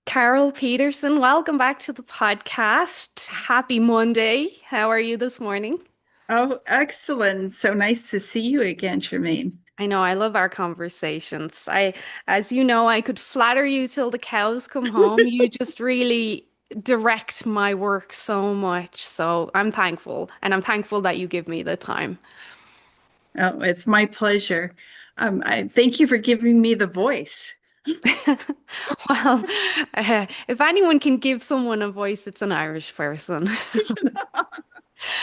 Carol Petersen, welcome back to the podcast. Happy Monday. How are you this morning? Oh, excellent. So nice to see you again, Charmaine. I know I love our conversations. As you know, I could flatter you till the cows come home. You just really direct my work so much. So I'm thankful, and I'm thankful that you give me the time. Oh, it's my pleasure. I thank you for giving me the voice. Well, if anyone can give someone a voice, it's an Irish person.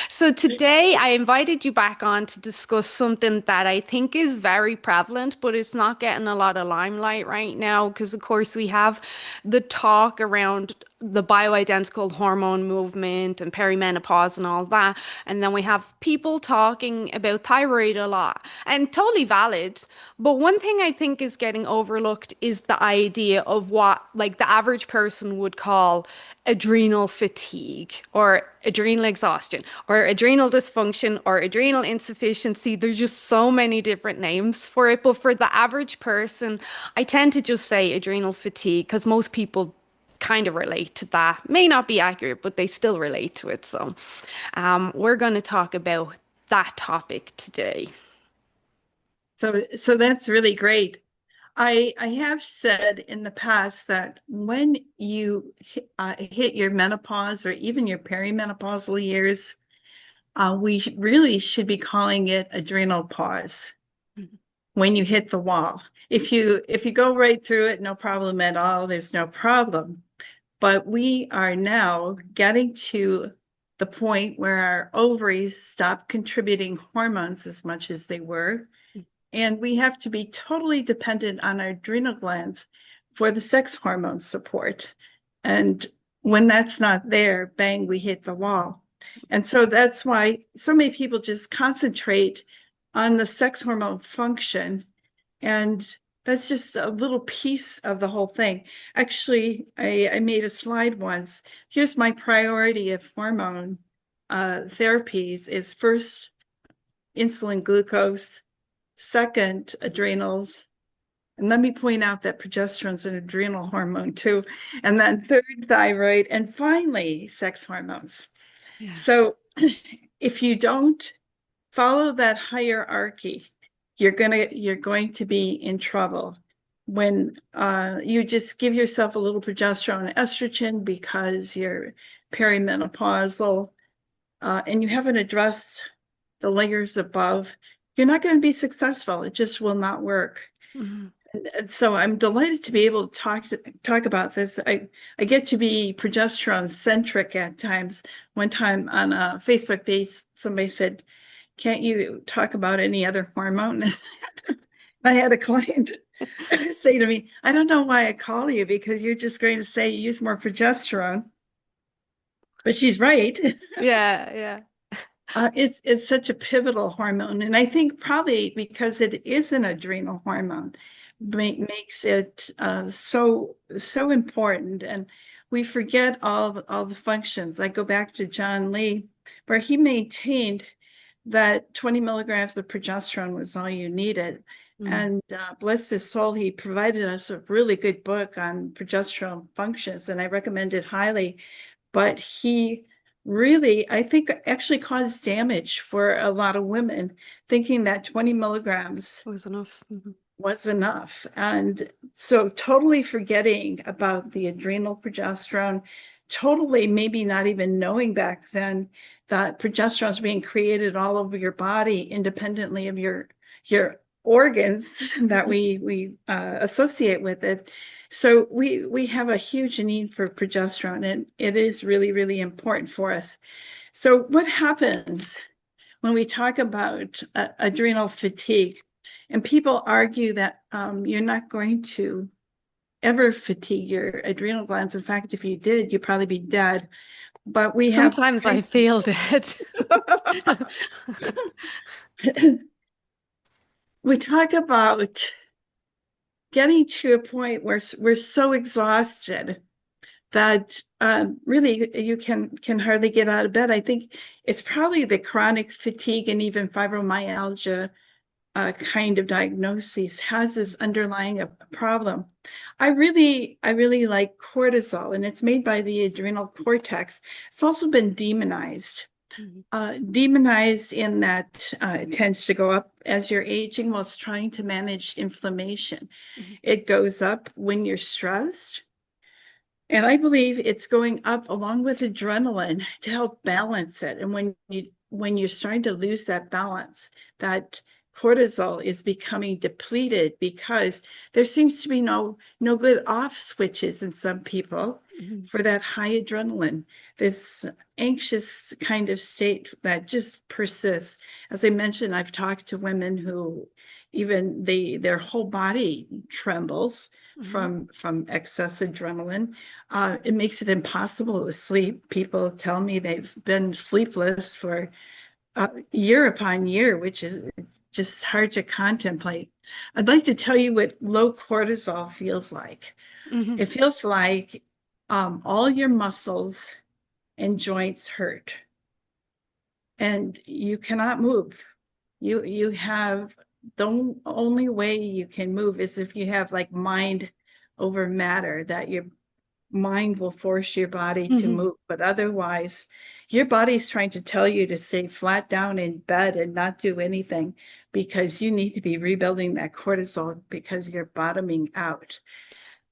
So today I invited you back on to discuss something that I think is very prevalent, but it's not getting a lot of limelight right now because, of course, we have the talk around the bioidentical hormone movement and perimenopause and all that. And then we have people talking about thyroid a lot and totally valid. But one thing I think is getting overlooked is the idea of what like the average person would call adrenal fatigue or adrenal exhaustion or adrenal dysfunction or adrenal insufficiency. There's just so many different names for it. But for the average person, I tend to just say adrenal fatigue because most people kind of relate to that. May not be accurate, but they still relate to it. So, we're going to talk about that topic today. So that's really great. I have said in the past that when you hit your menopause or even your perimenopausal years, really should be calling it adrenal pause when you hit the wall. If you go right through it, no problem at all. There's no problem. But we are now getting to the point where our ovaries stop contributing hormones as much as they were. And we have to be totally dependent on our adrenal glands for the sex hormone support. And when that's not there, bang, we hit the wall. And so that's why so many people just concentrate on the sex hormone function. And that's just a little piece of the whole thing. Actually, I made a slide once. Here's my priority of hormone therapies is first insulin glucose, second adrenals. And let me point out that progesterone is an adrenal hormone too. And then third thyroid, and finally sex hormones. Yeah. So if you don't follow that hierarchy, you're going to be in trouble when you just give yourself a little progesterone and estrogen because you're perimenopausal and you haven't addressed the layers above. You're not going to be successful. It just will not work. Mhm. And so I'm delighted to be able to talk about this. I get to be progesterone centric at times. One time on a Facebook page, somebody said, "Can't you talk about any other hormone?" I had a client say to me, "I don't know why I call you because you're just going to say you use more progesterone." But she's right. Yeah, yeah. It's such a pivotal hormone, and I think probably because it is an adrenal hormone, makes it so important. And we forget all the functions. I go back to John Lee, where he maintained that 20 milligrams of progesterone was all you needed. Mm. And bless his soul, he provided us a really good book on progesterone functions, and I recommend it highly. But he really, I think, actually caused damage for a lot of women, thinking that 20 milligrams Was enough. was enough. And so totally forgetting about the adrenal progesterone, totally maybe not even knowing back then that progesterone is being created all over your body independently of your organs that we associate with it. So we have a huge need for progesterone, and it is really, really important for us. So what happens when we talk about adrenal fatigue? And people argue that you're not going to ever fatigue your adrenal glands. In fact, if you did, you'd probably be dead. But we have Sometimes I feel that. we talk about getting to a point where we're so exhausted that really you can hardly get out of bed. I think it's probably the chronic fatigue and even fibromyalgia kind of diagnosis has this underlying problem. I really like cortisol, and it's made by the adrenal cortex. It's also been demonized. Mhm. Demonized in that it tends to go up as you're aging while it's trying to manage inflammation. Mhm. It goes up when you're stressed. And I believe it's going up along with adrenaline to help balance it. And when you're starting to lose that balance, that cortisol is becoming depleted because there seems to be no good off switches in some people Mhm. for that high adrenaline, this anxious kind of state that just persists. As I mentioned, I've talked to women who even their whole body trembles Mhm. from excess adrenaline. It makes it impossible to sleep. People tell me they've been sleepless for year upon year, which is just hard to contemplate. I'd like to tell you what low cortisol feels like. Mhm. It feels like all your muscles and joints hurt, and you cannot move. You have the only way you can move is if you have like mind over matter, that your mind will force your body to Mhm. move, but otherwise, your body's trying to tell you to stay flat down in bed and not do anything because you need to be rebuilding that cortisol because you're bottoming out.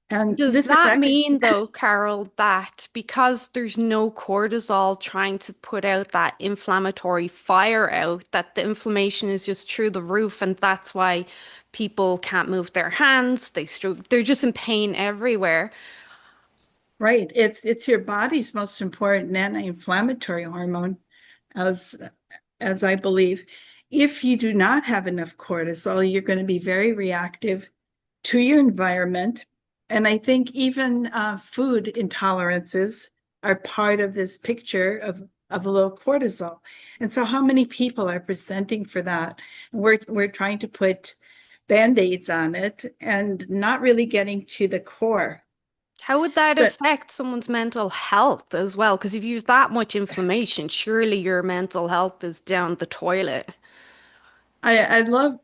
And Does this is that actually, mean, though, Carol, that because there's no cortisol trying to put out that inflammatory fire out, that the inflammation is just through the roof, and that's why people can't move their hands, they're just in pain everywhere. right. It's your body's most important anti-inflammatory hormone, as as I believe. If you do not have enough cortisol, you're going to be very reactive to your environment. And I think even food intolerances are part of this picture of low cortisol. And so how many people are presenting for that? We're trying to put band-aids on it and not really getting to the core. How would that So affect someone's mental health as well? Because if you've that much inflammation, surely your mental health is down the toilet. I love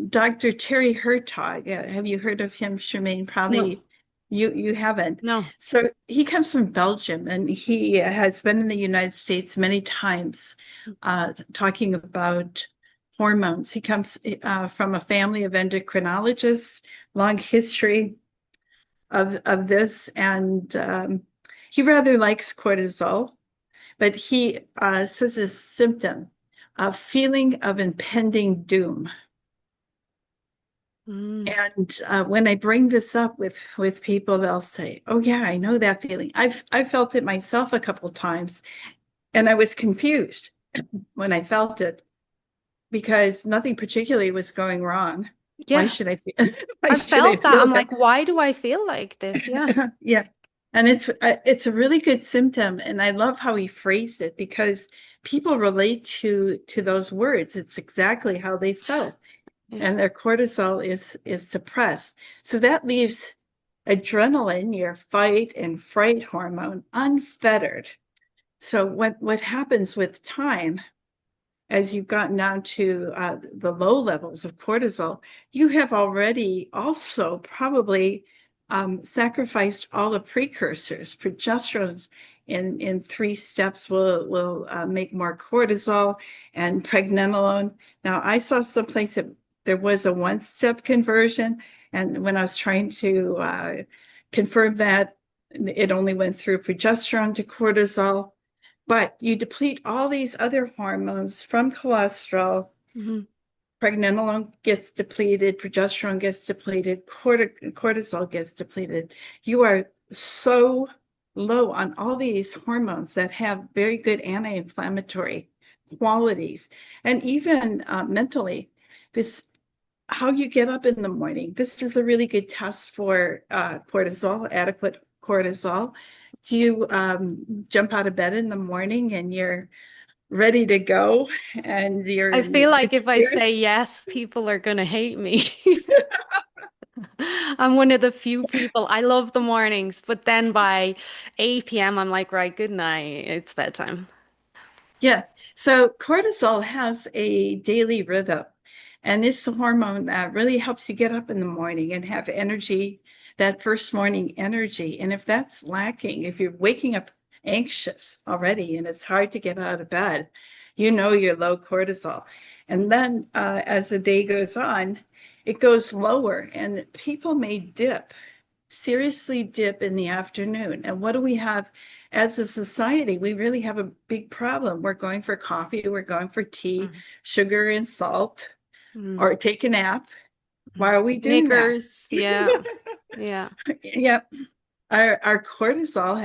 Dr. Terry Hertog. Have you heard of him, Charmaine? No, Probably you haven't. no. So he comes from Belgium and he has been in the United States many times talking about hormones. He comes from a family of endocrinologists, long history of this, and he rather likes cortisol, but he says a symptom, a feeling of impending doom. Mm. And when I bring this up with people, they'll say, "Oh yeah, I know that feeling. I've felt it myself a couple times, and I was confused when I felt it because nothing particularly was going wrong. Why Yeah, should I feel? Why I should I felt that. feel I'm that?" like, why do I feel like this? Yeah. Yeah, and it's a really good symptom, and I love how he phrased it because people relate to those words. It's exactly how they felt, Yeah. and their cortisol is suppressed. So that leaves adrenaline, your fight and fright hormone, unfettered. So what happens with time, as you've gotten down to the low levels of cortisol, you have already also probably sacrificed all the precursors. Progesterones in three steps will make more cortisol, and pregnenolone. Now, I saw someplace that there was a one-step conversion, and when I was trying to confirm that, it only went through progesterone to cortisol. But you deplete all these other hormones from cholesterol. Mhm. Pregnenolone gets depleted, progesterone gets depleted, cortisol gets depleted. You are so low on all these hormones that have very good anti-inflammatory qualities. And even mentally, this how you get up in the morning. This is a really good test for cortisol, adequate cortisol. Do you jump out of bed in the morning and you're ready to go and you're I feel in like good if I say spirits? yes, people are gonna hate me. I'm one of the few people. I love the mornings, but then by 8 p.m., I'm like, right, good night. It's bedtime. Yeah. So cortisol has a daily rhythm. And it's the hormone that really helps you get up in the morning and have energy, that first morning energy. And if that's lacking, if you're waking up anxious already and it's hard to get out of bed, you know you're low cortisol. And then as the day goes on, it goes lower and people may dip, seriously dip in the afternoon. And what do we have as a society? We really have a big problem. We're going for coffee, we're going for tea, Mm, sugar and salt, mm, or take a nap. Why mm. are we doing that? Snickers, yeah, yeah. Yeah, our cortisol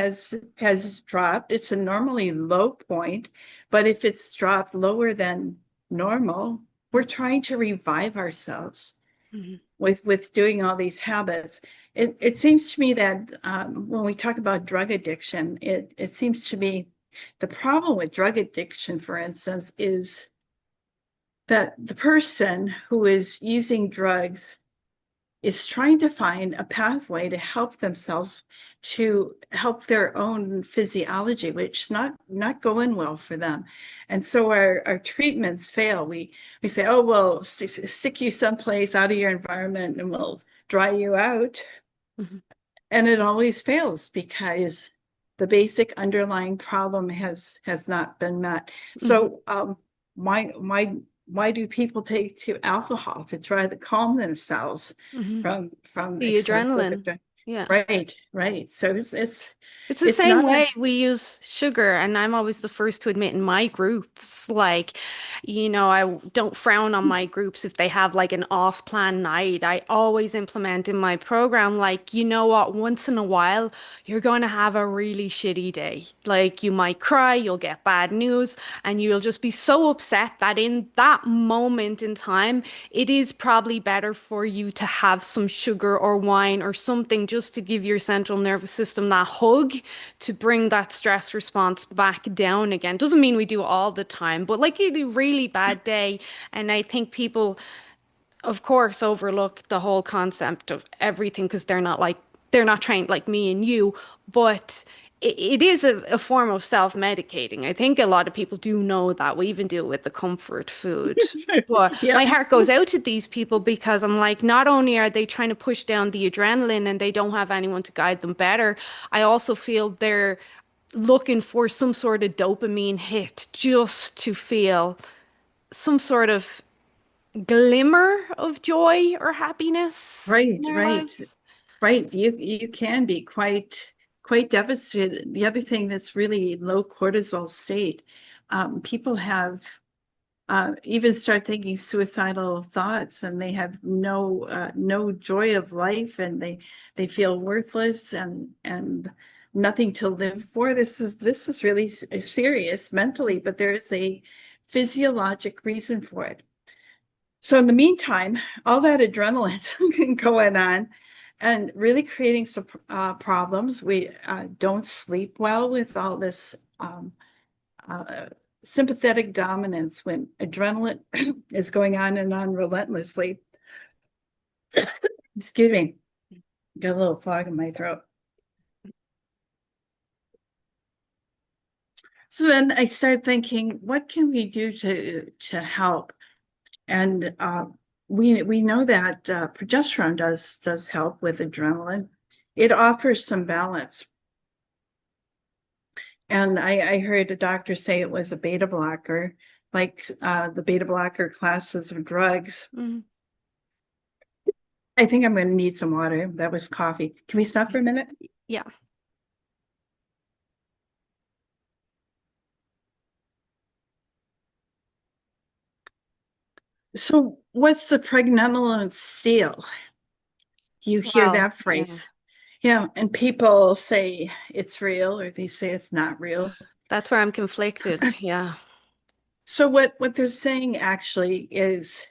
has dropped. It's a normally low point, but if it's dropped lower than normal, we're trying to revive ourselves Mhm, with doing all these habits. It seems to me that when we talk about drug addiction, it seems to me the problem with drug addiction, for instance, is that the person who is using drugs is trying to find a pathway to help themselves, to help their own physiology, which is not going well for them. And so our treatments fail. We say, oh, well, stick you someplace out of your environment and we'll dry you out. mhm, And it always fails because the basic underlying problem has not been met. mhm, So why why why do people take to alcohol to try to calm themselves mhm. from The excessive adrenaline, adrenaline? yeah. Right. So It's the it's same not a way we use sugar, and I'm always the first to admit in my groups, like, I don't frown on my groups if they have like an off-plan night. I always implement in my program, like, you know what, once in a while, you're going to have a really shitty day. Like, you might cry, you'll get bad news, and you'll just be so upset that in that moment in time, it is probably better for you to have some sugar or wine or something just to give your central nervous system that hug to bring that stress response back down again. Doesn't mean we do it all the time, but like a really bad day. And I think people, of course, overlook the whole concept of everything because they're not trained like me and you, but it is a form of self-medicating. I think a lot of people do know that. We even do it with the comfort food. But yeah, my heart goes out to these people because I'm like, not only are they trying to push down the adrenaline and they don't have anyone to guide them better, I also feel they're looking for some sort of dopamine hit just to feel some sort of glimmer of joy or happiness in right, their right, lives. right. You can be quite devastated. The other thing that's really low cortisol state, people have even start thinking suicidal thoughts, and they have no joy of life, and they feel worthless and nothing to live for. This is really serious mentally, but there is a physiologic reason for it. So in the meantime, all that adrenaline going on and really creating some problems. We don't sleep well with all this uh, sympathetic dominance when adrenaline is going on and on relentlessly. Excuse me, got a little fog in my throat. So then I started thinking, what can we do to help? And we know that progesterone does help with adrenaline. It offers some balance. And I heard a doctor say it was a beta blocker, like the beta blocker classes of drugs. Mhm. I think I'm going to need some water. That was coffee. Can we stop for a minute? Yeah. So, what's the pregnenolone steal? You hear Well, that yeah. phrase. Yeah, and people say it's real or they say it's not real. That's where I'm conflicted. Yeah. So, what they're saying actually is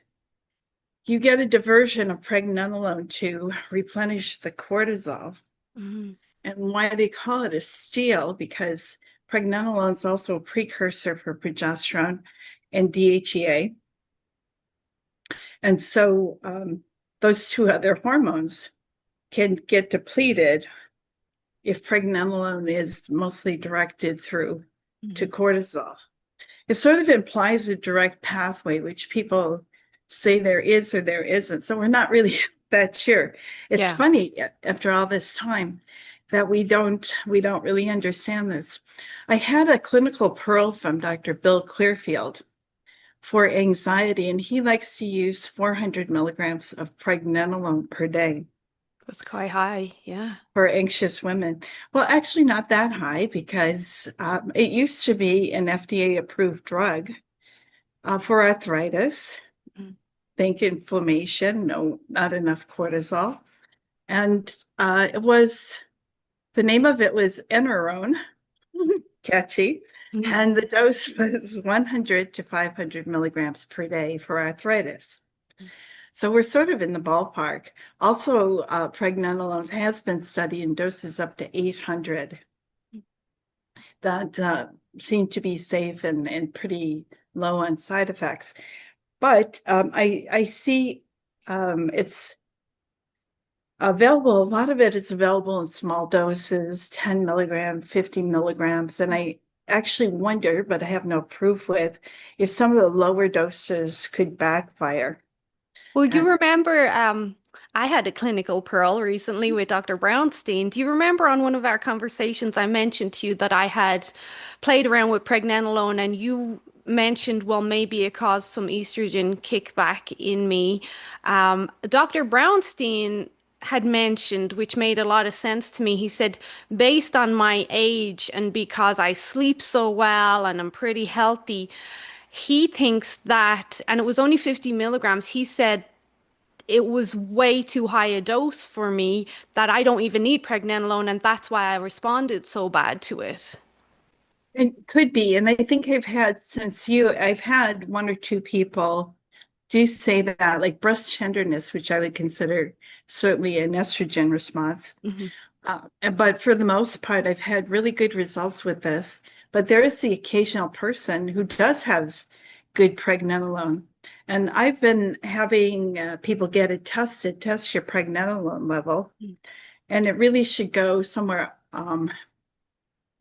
you get a diversion of pregnenolone to replenish the cortisol. Mhm. And why they call it a steal, because pregnenolone is also a precursor for progesterone and DHEA. And so those two other hormones can get depleted if pregnenolone is mostly directed through to Mhm. cortisol. It sort of implies a direct pathway, which people say there is or there isn't. So we're not really that sure. It's Yeah. funny after all this time that we don't really understand this. I had a clinical pearl from Dr. Bill Clearfield for anxiety, and he likes to use 400 milligrams of pregnenolone per day That's quite high. Yeah. for anxious women. Well, actually, not that high because it used to be an FDA approved drug for arthritis, Mm. think inflammation, no, not enough cortisol. And the name of it was Enerone, catchy. And the dose was 100 to 500 milligrams per day for arthritis. So we're sort of in the ballpark. Also, pregnenolone has been studied in doses up to 800 that seem to be safe and pretty low on side effects. But I see it's available. A lot of it is available in small doses, 10 milligrams, 50 milligrams. And I actually wonder, but I have no proof with, if some of the lower doses could backfire. Well, you And remember, I had a clinical pearl recently with Dr. Brownstein. Do you remember on one of our conversations I mentioned to you that I had played around with pregnenolone and you mentioned, well, maybe it caused some estrogen kickback in me. Dr. Brownstein had mentioned, which made a lot of sense to me. He said, based on my age and because I sleep so well and I'm pretty healthy, he thinks that, and it was only 50 milligrams, he said it was way too high a dose for me that I don't even need pregnenolone, and that's why I responded so bad to it. it could be. And I think I've had one or two people do say that, like breast tenderness, which I would consider certainly an estrogen response. Hmm. But for the most part, I've had really good results with this. But there is the occasional person who does have good pregnenolone. And I've been having people get it tested, test your pregnenolone level, and it really should go somewhere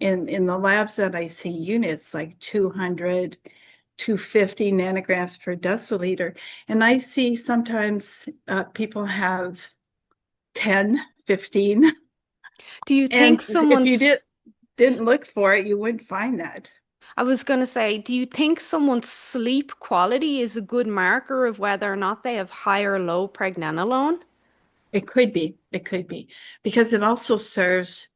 in the labs that I see units like 200, 250 nanograms per deciliter. And I see sometimes people have 10, 15. Do you And think if you someone's, didn't look for it, you wouldn't find that. I was going to say, do you think someone's sleep quality is a good marker of whether or not they have high or low pregnenolone? It could be. It could be because it also serves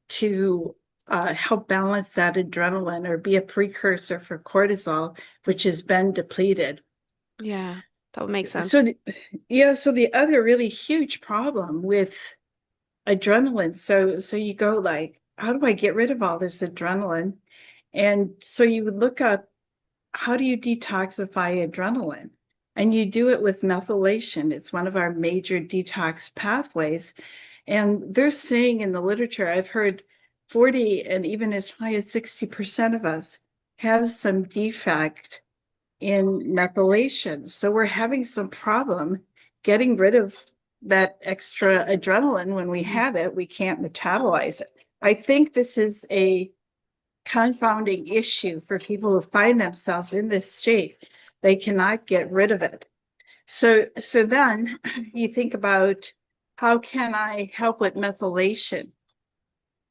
to help balance that adrenaline or be a precursor for cortisol, which has been depleted. Yeah, that would make So, sense. so the other really huge problem with adrenaline, so you go like, how do I get rid of all this adrenaline? And so you would look up, how do you detoxify adrenaline? And you do it with methylation. It's one of our major detox pathways. And they're saying in the literature, I've heard 40 and even as high as 60% of us have some defect in methylation. So we're having some problem getting rid of that extra adrenaline. When we Mhm. have it, we can't metabolize it. I think this is a confounding issue for people who find themselves in this state. They cannot get rid of it. So then you think about, how can I help with methylation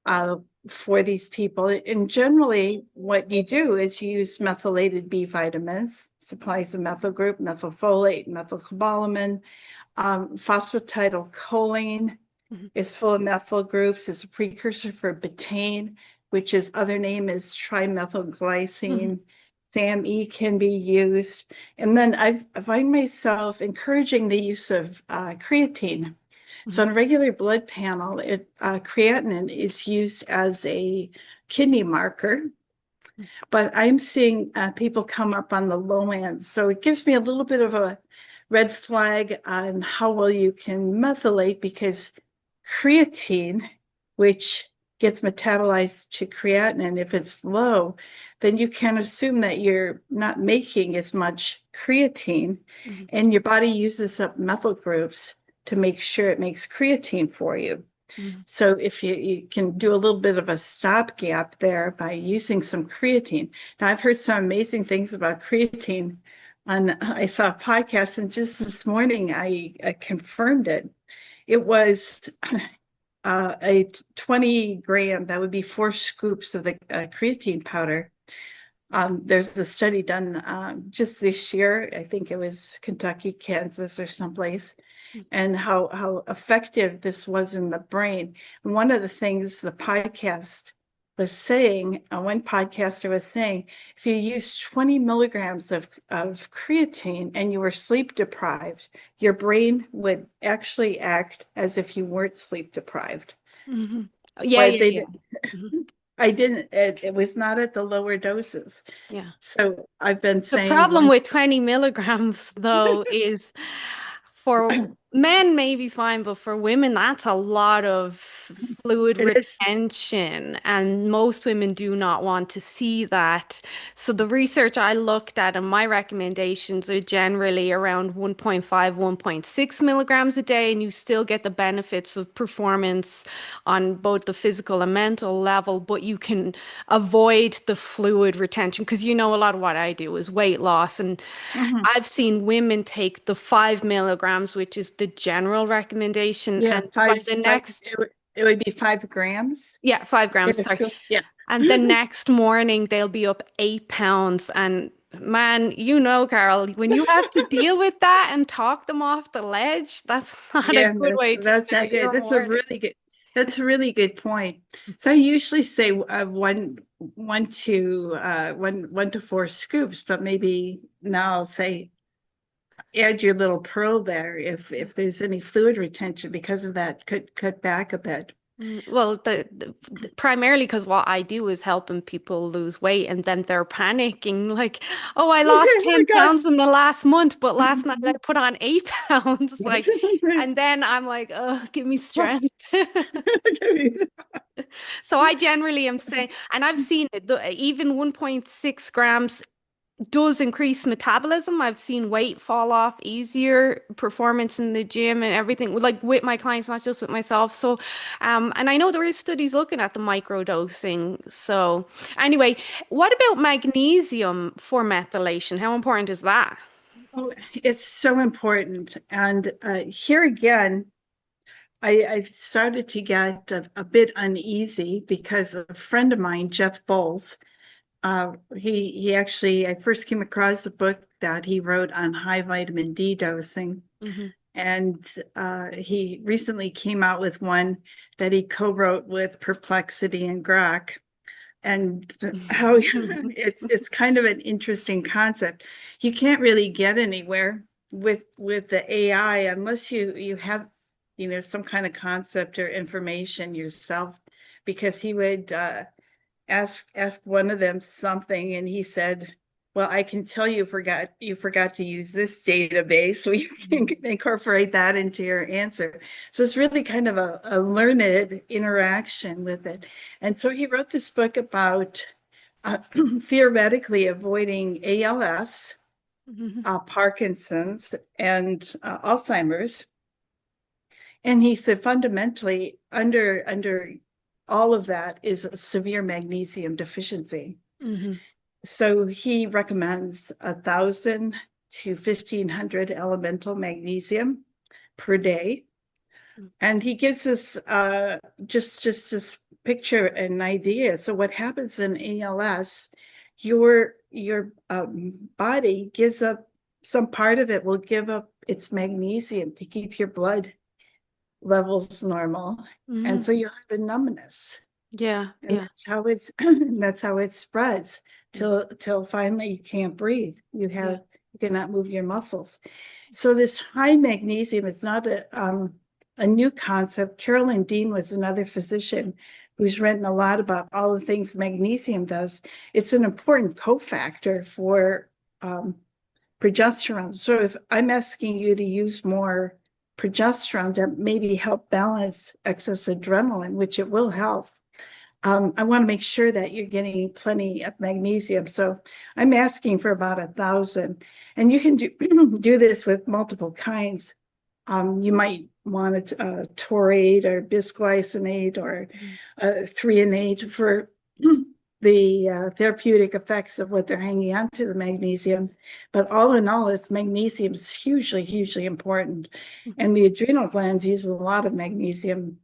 uh, for these people? And generally, what you do is you use methylated B vitamins, supplies of methyl group, methylfolate, methylcobalamin, phosphatidylcholine Mhm. is full of methyl groups. It's a precursor for betaine, which is other name is Mhm. trimethylglycine. SAMe can be used. And then I find myself encouraging the use of creatine. So Mhm. on a regular blood panel, creatinine is used as a kidney marker, but I'm seeing people come up on the low end. So it gives me a little bit of a red flag on how well you can methylate, because creatine, which gets metabolized to creatinine, if it's low, then you can assume that you're not making as much creatine, Mhm. and your body uses up methyl groups to make sure it makes creatine for you. Mhm. So if you can do a little bit of a stopgap there by using some creatine. Now, I've heard some amazing things about creatine I saw a podcast, and just this morning I confirmed it. It was a 20 gram, that would be 4 scoops of the creatine powder. There's a study done just this year. I think it was Kentucky, Kansas, or someplace, and how effective this was in the brain. And one of the things the podcast was saying, one podcaster was saying, if you use 20 milligrams of creatine and you were sleep deprived, your brain would actually act as if you weren't sleep deprived. Hmm. Yeah, But yeah, they yeah. didn't, Hmm. I didn't, it was not at the lower doses. Yeah. So I've been The saying problem one, with 20 milligrams, though, is for men may be fine, but for women, that's a lot of fluid it is, retention, and most women do not want to see that. So the research I looked at and my recommendations are generally around 1.5, 1.6 milligrams a day, and you still get the benefits of performance on both the physical and mental level, but you can avoid the fluid retention because you know a lot of what I do is weight loss, and mhm. I've seen women take the 5 milligrams, which is the general recommendation, Yeah, and by the next, it would be 5 grams yeah, 5 grams, in a sorry. scoop. Yeah. And the next morning they'll be up 8 pounds. And man, you know, Carol, when you have to deal with that and talk them off the ledge, that's not a Yeah, good way to that's not start good. your morning. That's a really good point. So I usually say one to 4 scoops, but maybe now I'll say add your little pearl there if there's any fluid retention because of that, could cut back a bit. Well, primarily because what I do is helping people lose weight, and then they're panicking, like, "Oh, I lost Oh my 10 gosh. pounds in the last month, but last night I put on 8 pounds." Like, Yes. and then I'm like, "Oh, give me strength." So I generally am saying, and I've seen it, even 1.6 grams does increase metabolism. I've seen weight fall off easier, performance in the gym and everything, like with my clients, not just with myself. So, and I know there is studies looking at the micro dosing. So, anyway, what about magnesium for methylation? How important is that? Oh, it's so important. And here again, I've started to get a bit uneasy because a friend of mine, Jeff Bowles, he actually, I first came across a book that he wrote on high vitamin D dosing. Hmm. And he recently came out with one that he co-wrote with Perplexity and Grok. And how it's kind of an interesting concept. You can't really get anywhere with the AI unless you have some kind of concept or information yourself, because he would ask one of them something, and he said, well, I can tell you forgot to use this database, so you can incorporate that into your answer. So it's really kind of a learned interaction with it. And so he wrote this book about uh, theoretically avoiding ALS, Hmm. Parkinson's, and Alzheimer's. And he said fundamentally under all of that is a severe magnesium deficiency. Hmm. So he recommends 1,000 to 1,500 elemental magnesium per day. And he gives us just this picture and idea. So what happens in ALS, your body gives up, some part of it will give up its magnesium to keep your blood levels normal. And so Hmm. you have a numbness. Yeah, And yeah. that's how it's that's how it spreads till finally you can't breathe. Yeah. You cannot move your muscles. So this high magnesium is not a new concept. Carolyn Dean was another physician who's written a lot about all the things magnesium does. It's an important cofactor for um, progesterone. So if I'm asking you to use more progesterone to maybe help balance excess adrenaline, which it will help, I want to make sure that you're getting plenty of magnesium. So I'm asking for about 1,000, and you can do this with multiple kinds. You might want a taurate or bisglycinate or Mhm. threonate for therapeutic effects of what they're hanging on to the magnesium. But all in all, it's magnesium is hugely, hugely important. And the adrenal glands use a lot of magnesium.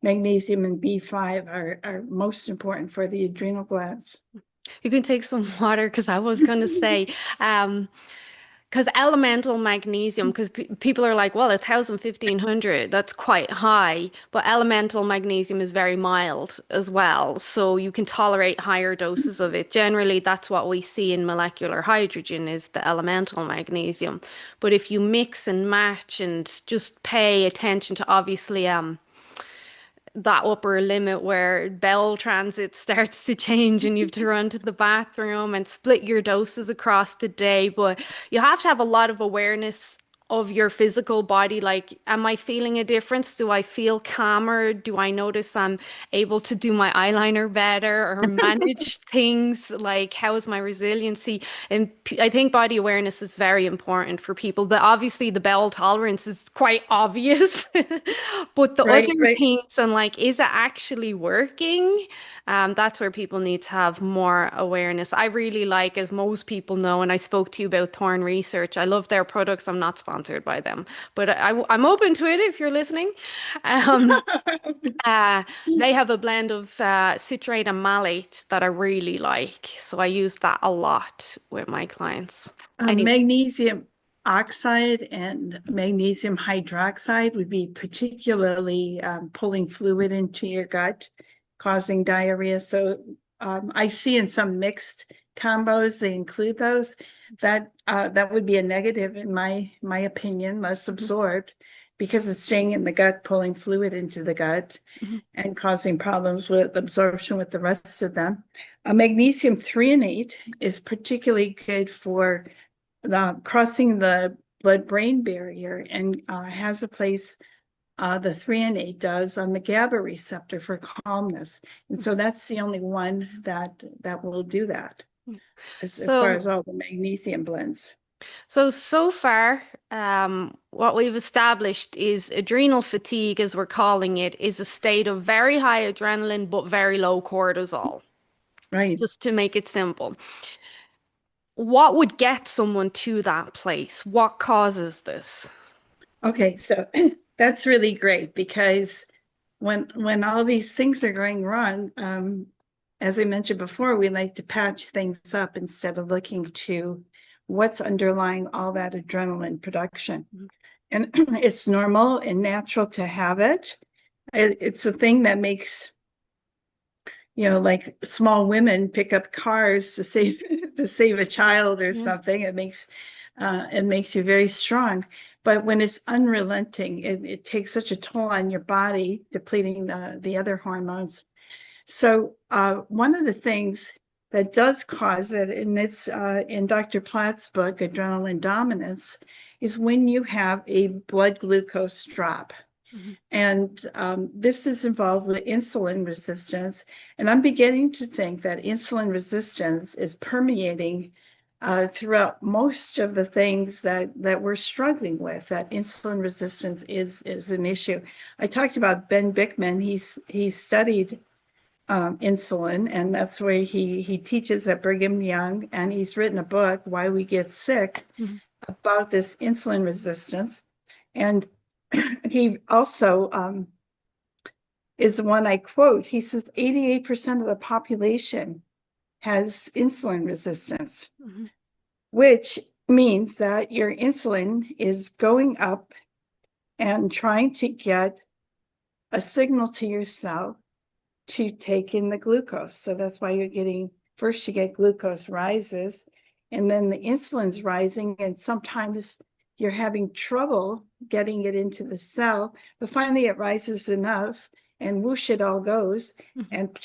Magnesium and B5 are most important for the adrenal glands. You can take some water because I was going to say, um, because elemental magnesium, because people are like, well, 1,000, 1,500, that's quite high. But elemental magnesium is very mild as well. So you can tolerate higher doses of it. Generally, that's what we see in molecular hydrogen is the elemental magnesium. But if you mix and match and just pay attention to obviously, that upper limit where bowel transit starts to change and you have to run to the bathroom and split your doses across the day. But you have to have a lot of awareness of your physical body. Like, am I feeling a difference? Do I feel calmer? Do I notice I'm able to do my eyeliner better or manage things? Like, how is my resiliency? And I think body awareness is very important for people. But obviously, the bowel tolerance is quite obvious. But the other Right, right. things and like, is it actually working? That's where people need to have more awareness. I really like, as most people know, and I spoke to you about Thorn Research. I love their products. I'm not sponsored by them, but I'm open to it if you're listening. Um, uh, they have a blend of citrate and malate that I really like. So I use that a lot with my clients. Anyway. Magnesium oxide and magnesium hydroxide would be particularly pulling fluid into your gut, causing diarrhea. So I see in some mixed combos they include those. That would be a negative in my opinion, less absorbed, because it's staying in the gut, pulling fluid into the gut Mhm. and causing problems with absorption with the rest of them. Magnesium threonate is particularly good for crossing the blood-brain barrier and has a place, the threonate does, on the GABA receptor for calmness. And so that's the only one that will do that as far So as all the magnesium blends. So far, what we've established is adrenal fatigue, as we're calling it, is a state of very high adrenaline but very low cortisol, Right. just to make it simple. What would get someone to that place? What causes this? Okay, so that's really great because when all these things are going wrong, as I mentioned before, we like to patch things up instead of looking to what's underlying all that adrenaline production. And it's normal and natural to have it. It's a thing that makes, like small women pick up cars to save to save a child or Yeah. something. It makes you very strong. But when it's unrelenting, it takes such a toll on your body, depleting the other hormones. So one of the things that does cause it, and it's in Dr. Platt's book, Adrenaline Dominance, is when you have a blood glucose drop. Mhm. And this is involved with insulin resistance. And I'm beginning to think that insulin resistance is permeating throughout most of the things that we're struggling with, that insulin resistance is an issue. I talked about Ben Bickman. He studied insulin, and that's where he teaches at Brigham Young, and he's written a book, Why We Get Sick, Mhm. about this insulin resistance. And he also is the one I quote. He says 88% of the population has insulin resistance, Mhm. which means that your insulin is going up and trying to get a signal to your cell to take in the glucose. So that's why you're getting, first you get glucose rises, and then the insulin's rising, and sometimes you're having trouble getting it into the cell, but finally it rises enough, and whoosh, it all goes, Mhm. and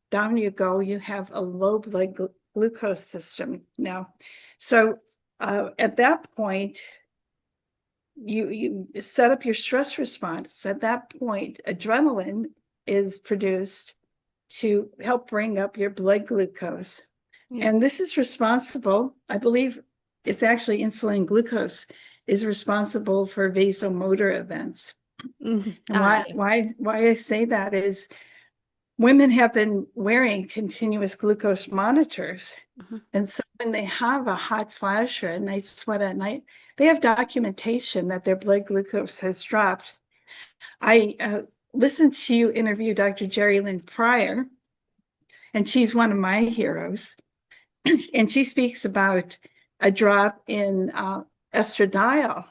down you go. You have a low blood glucose system now. So at that point, you set up your stress response. At that point, adrenaline is produced to help bring up your blood glucose. Yeah. And this is responsible, I believe it's actually insulin glucose is responsible for vasomotor events. Mhm. And Ah, why yeah. why why I say that is women have been wearing continuous glucose monitors. Mhm. And so when they have a hot flash or a night sweat at night, they have documentation that their blood glucose has dropped. I listened to you interview Dr. Jerry Lynn Pryor, and she's one of my heroes. And she speaks about a drop in estradiol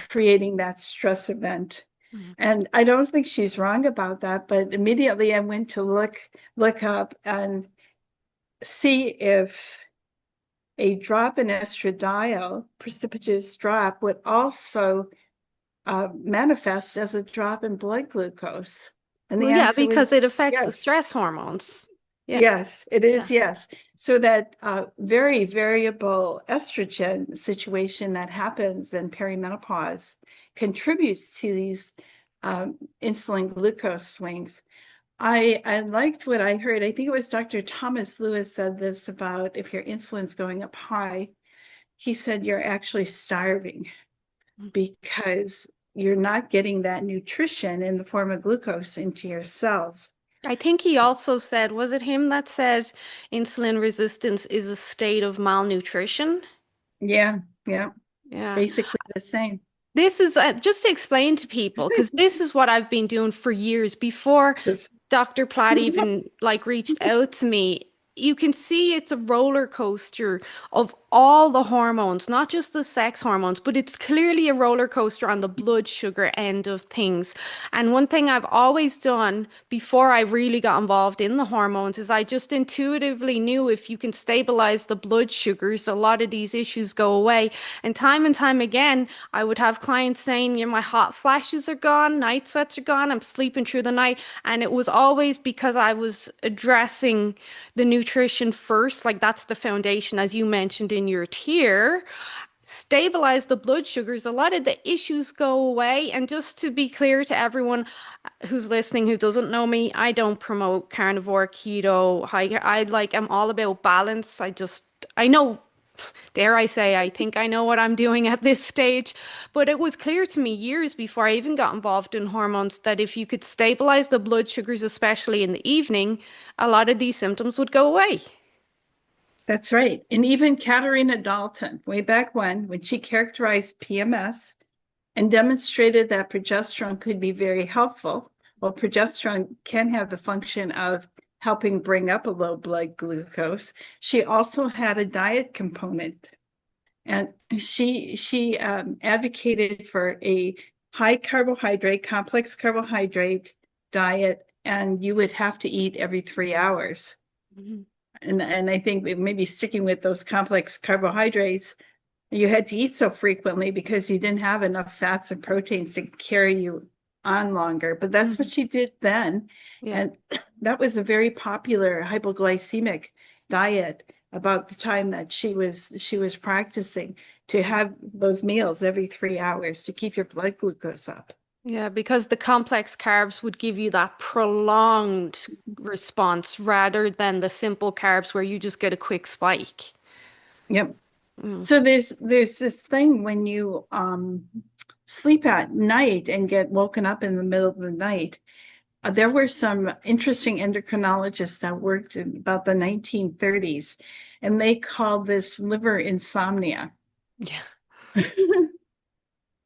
creating that stress event. Mhm. And I don't think she's wrong about that, but immediately I went to look up and see if a drop in estradiol, precipitous drop, would also manifest as a drop in blood glucose. And the Well, yeah, answer because was it affects the yes. stress hormones. Yeah. Yes, it Yeah. is. Yes. So that very variable estrogen situation that happens in perimenopause contributes to these insulin glucose swings. I liked what I heard. I think it was Dr. Thomas Lewis said this about if your insulin's going up high, he said you're actually starving because you're not getting that nutrition in the form of glucose into your cells. I think he also said, was it him that said insulin resistance is a state of malnutrition? Yeah, yeah, Yeah. basically the same. This is just to explain to people, because this is what I've been doing for years before This- Dr. Platt even like reached out to me. You can see it's a roller coaster of all the hormones, not just the sex hormones, but it's clearly a roller coaster on the blood sugar end of things. And one thing I've always done before I really got involved in the hormones is I just intuitively knew if you can stabilize the blood sugars, a lot of these issues go away. And time again, I would have clients saying, yeah, my hot flashes are gone, night sweats are gone, I'm sleeping through the night. And it was always because I was addressing the nutrition first. Like that's the foundation, as you mentioned in your tier. Stabilize the blood sugars, a lot of the issues go away. And just to be clear to everyone who's listening who doesn't know me, I don't promote carnivore, keto, high. I'm all about balance. I know, dare I say, I think I know what I'm doing at this stage. But it was clear to me years before I even got involved in hormones that if you could stabilize the blood sugars, especially in the evening, a lot of these symptoms would go away. That's right. And even Katerina Dalton, way back when she characterized PMS and demonstrated that progesterone could be very helpful. Well, progesterone can have the function of helping bring up a low blood glucose. She also had a diet component, and she advocated for a high carbohydrate, complex carbohydrate diet, and you would have to eat every 3 hours. Mhm. And I think maybe sticking with those complex carbohydrates, you had to eat so frequently because you didn't have enough fats and proteins to carry you on longer. But that's what Mhm. she did then. Yeah. And that was a very popular hypoglycemic diet about the time that she was practicing, to have those meals every 3 hours to keep your blood glucose up. Yeah, because the complex carbs would give you that prolonged response rather than the simple carbs where you just get a quick spike. Yep. Mm. So there's this thing when you sleep at night and get woken up in the middle of the night. There were some interesting endocrinologists that worked in about the 1930s, and they called this liver insomnia. Yeah.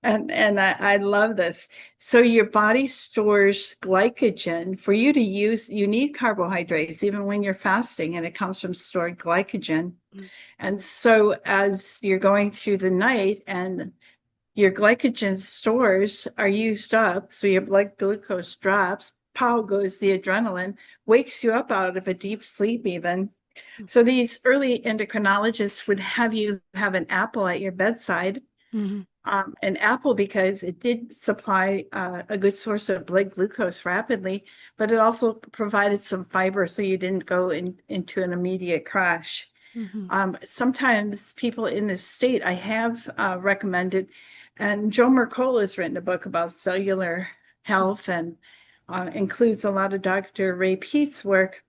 And I love this. So your body stores glycogen for you to use. You need carbohydrates even when you're fasting, and it comes from stored glycogen. Mm. And so as you're going through the night and your glycogen stores are used up, so your blood glucose drops, pow goes the adrenaline, wakes you up out of a deep sleep even. So these early endocrinologists would have you have an apple at your bedside, Mhm. an apple because it did supply a good source of blood glucose rapidly, but it also provided some fiber so you didn't go into an immediate crash. Mhm. Sometimes people in this state I have recommended, and Joe Mercola has written a book about cellular health and includes a lot of Dr. Ray Peat's work.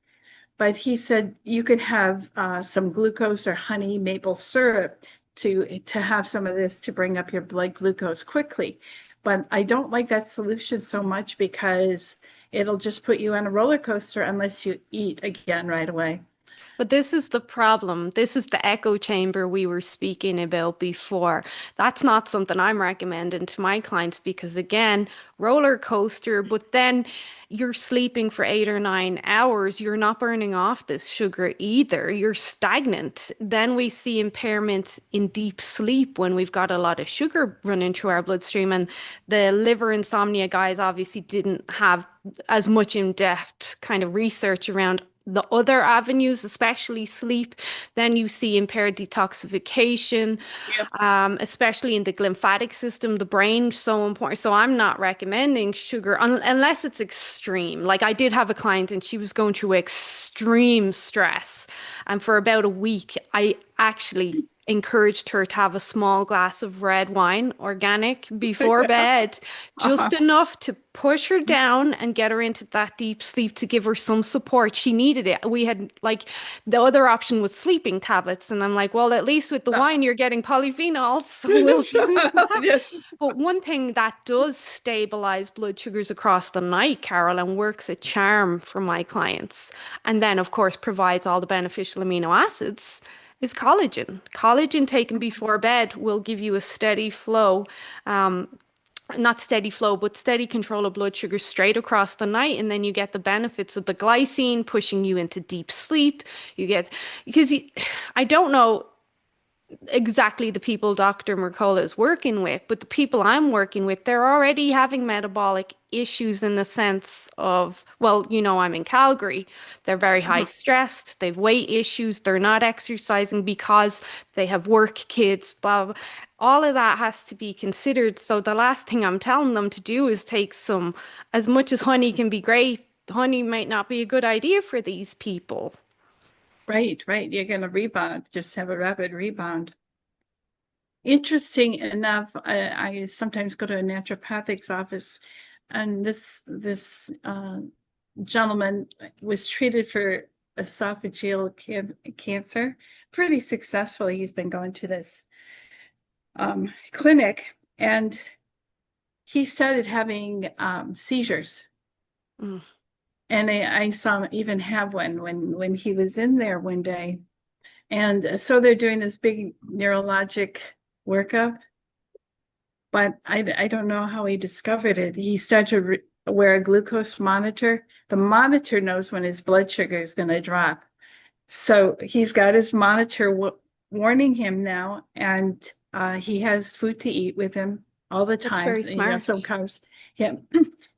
But he said you could have some glucose or honey maple syrup to have some of this to bring up your blood glucose quickly. But I don't like that solution so much because it'll just put you on a roller coaster unless you eat again right away. But this is the problem. This is the echo chamber we were speaking about before. That's not something I'm recommending to my clients because, again, roller coaster, but then you're sleeping for 8 or 9 hours. You're not burning off this sugar either. You're stagnant. Then we see impairment in deep sleep when we've got a lot of sugar running through our bloodstream. And the liver insomnia guys obviously didn't have as much in-depth kind of research around the other avenues, especially sleep. Then you see impaired detoxification, Yep. especially in the lymphatic system, the brain, so important. So I'm not recommending sugar unless it's extreme. Like I did have a client and she was going through extreme stress. And for about a week, I actually encouraged her to have a small glass of red wine, organic, before bed, just Uh-huh. enough to push her down and get her into that deep sleep to give her some support. She needed it. We had like the other option was sleeping tablets. And I'm like, well, at least with the wine, you're getting polyphenols. So we'll do that. Yes. But one thing that does stabilize blood sugars across the night, Carol, and works a charm for my clients, and then, of course, provides all the beneficial amino acids, is collagen. Collagen taken before bed will give you a steady flow, um, not steady flow, but steady control of blood sugar straight across the night. And then you get the benefits of the glycine pushing you into deep sleep. You get, because you, I don't know exactly the people Dr. Mercola is working with, but the people I'm working with, they're already having metabolic issues in the sense of, well, I'm in Calgary. They're very high Uh-huh. stressed, they've weight issues, they're not exercising because they have work, kids, blah, blah. All of that has to be considered. So the last thing I'm telling them to do is take some, as much as honey can be great, honey might not be a good idea for these people. Right, right. You're going to rebound, just have a rapid rebound. Interesting enough, I sometimes go to a naturopathic's office, and this gentleman was treated for esophageal cancer pretty successfully. He's been going to this clinic, and he started having seizures. Mm. And I saw him even have one when he was in there one day. And so they're doing this big neurologic workup, but I don't know how he discovered it. He started to wear a glucose monitor. The monitor knows when his blood sugar is going to drop. So he's got his monitor warning him now, and he has food to eat with him all the That's time. very Some smart. carbs. Yeah.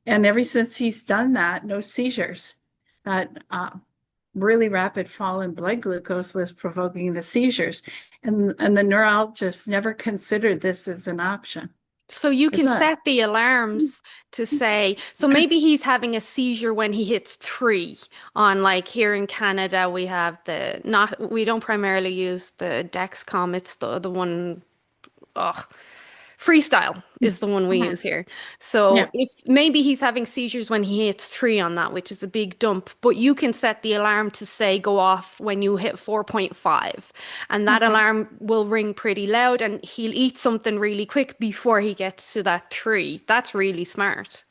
And ever since he's done that, no seizures. That really rapid fall in blood glucose was provoking the seizures. And the neurologist never considered this as an option. So you It's can not. set the alarms to say, so maybe he's having a seizure when he hits three on like here in Canada, we have we don't primarily use the Dexcom, it's the other one, oh, Freestyle is the one we Mhm. use here. So Yeah. if maybe he's having seizures when he hits three on that, which is a big dump, but you can set the alarm to say go off when you hit 4.5. And that Mhm. alarm will ring pretty loud and he'll eat something really quick before he gets to that three. That's really smart.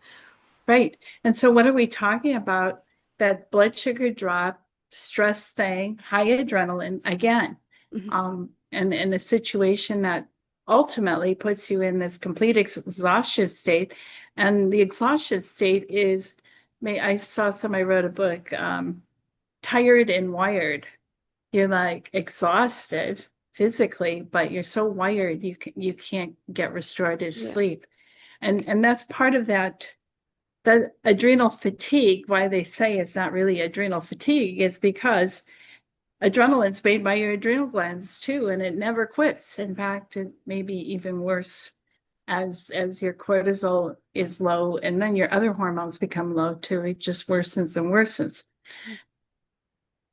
Right. And so what are we talking about? That blood sugar drop, stress thing, high adrenaline again. Mhm. And in a situation that ultimately puts you in this complete exhaustion state. And the exhaustion state is, I saw somebody wrote a book, Tired and Wired. You're like exhausted physically, but you're so wired you can't get restorative Yeah. sleep. And that's part of that. The adrenal fatigue, why they say it's not really adrenal fatigue, is because adrenaline's made by your adrenal glands too, and it never quits. In fact, it may be even worse as your cortisol is low, and then your other hormones become low too. It just worsens and worsens.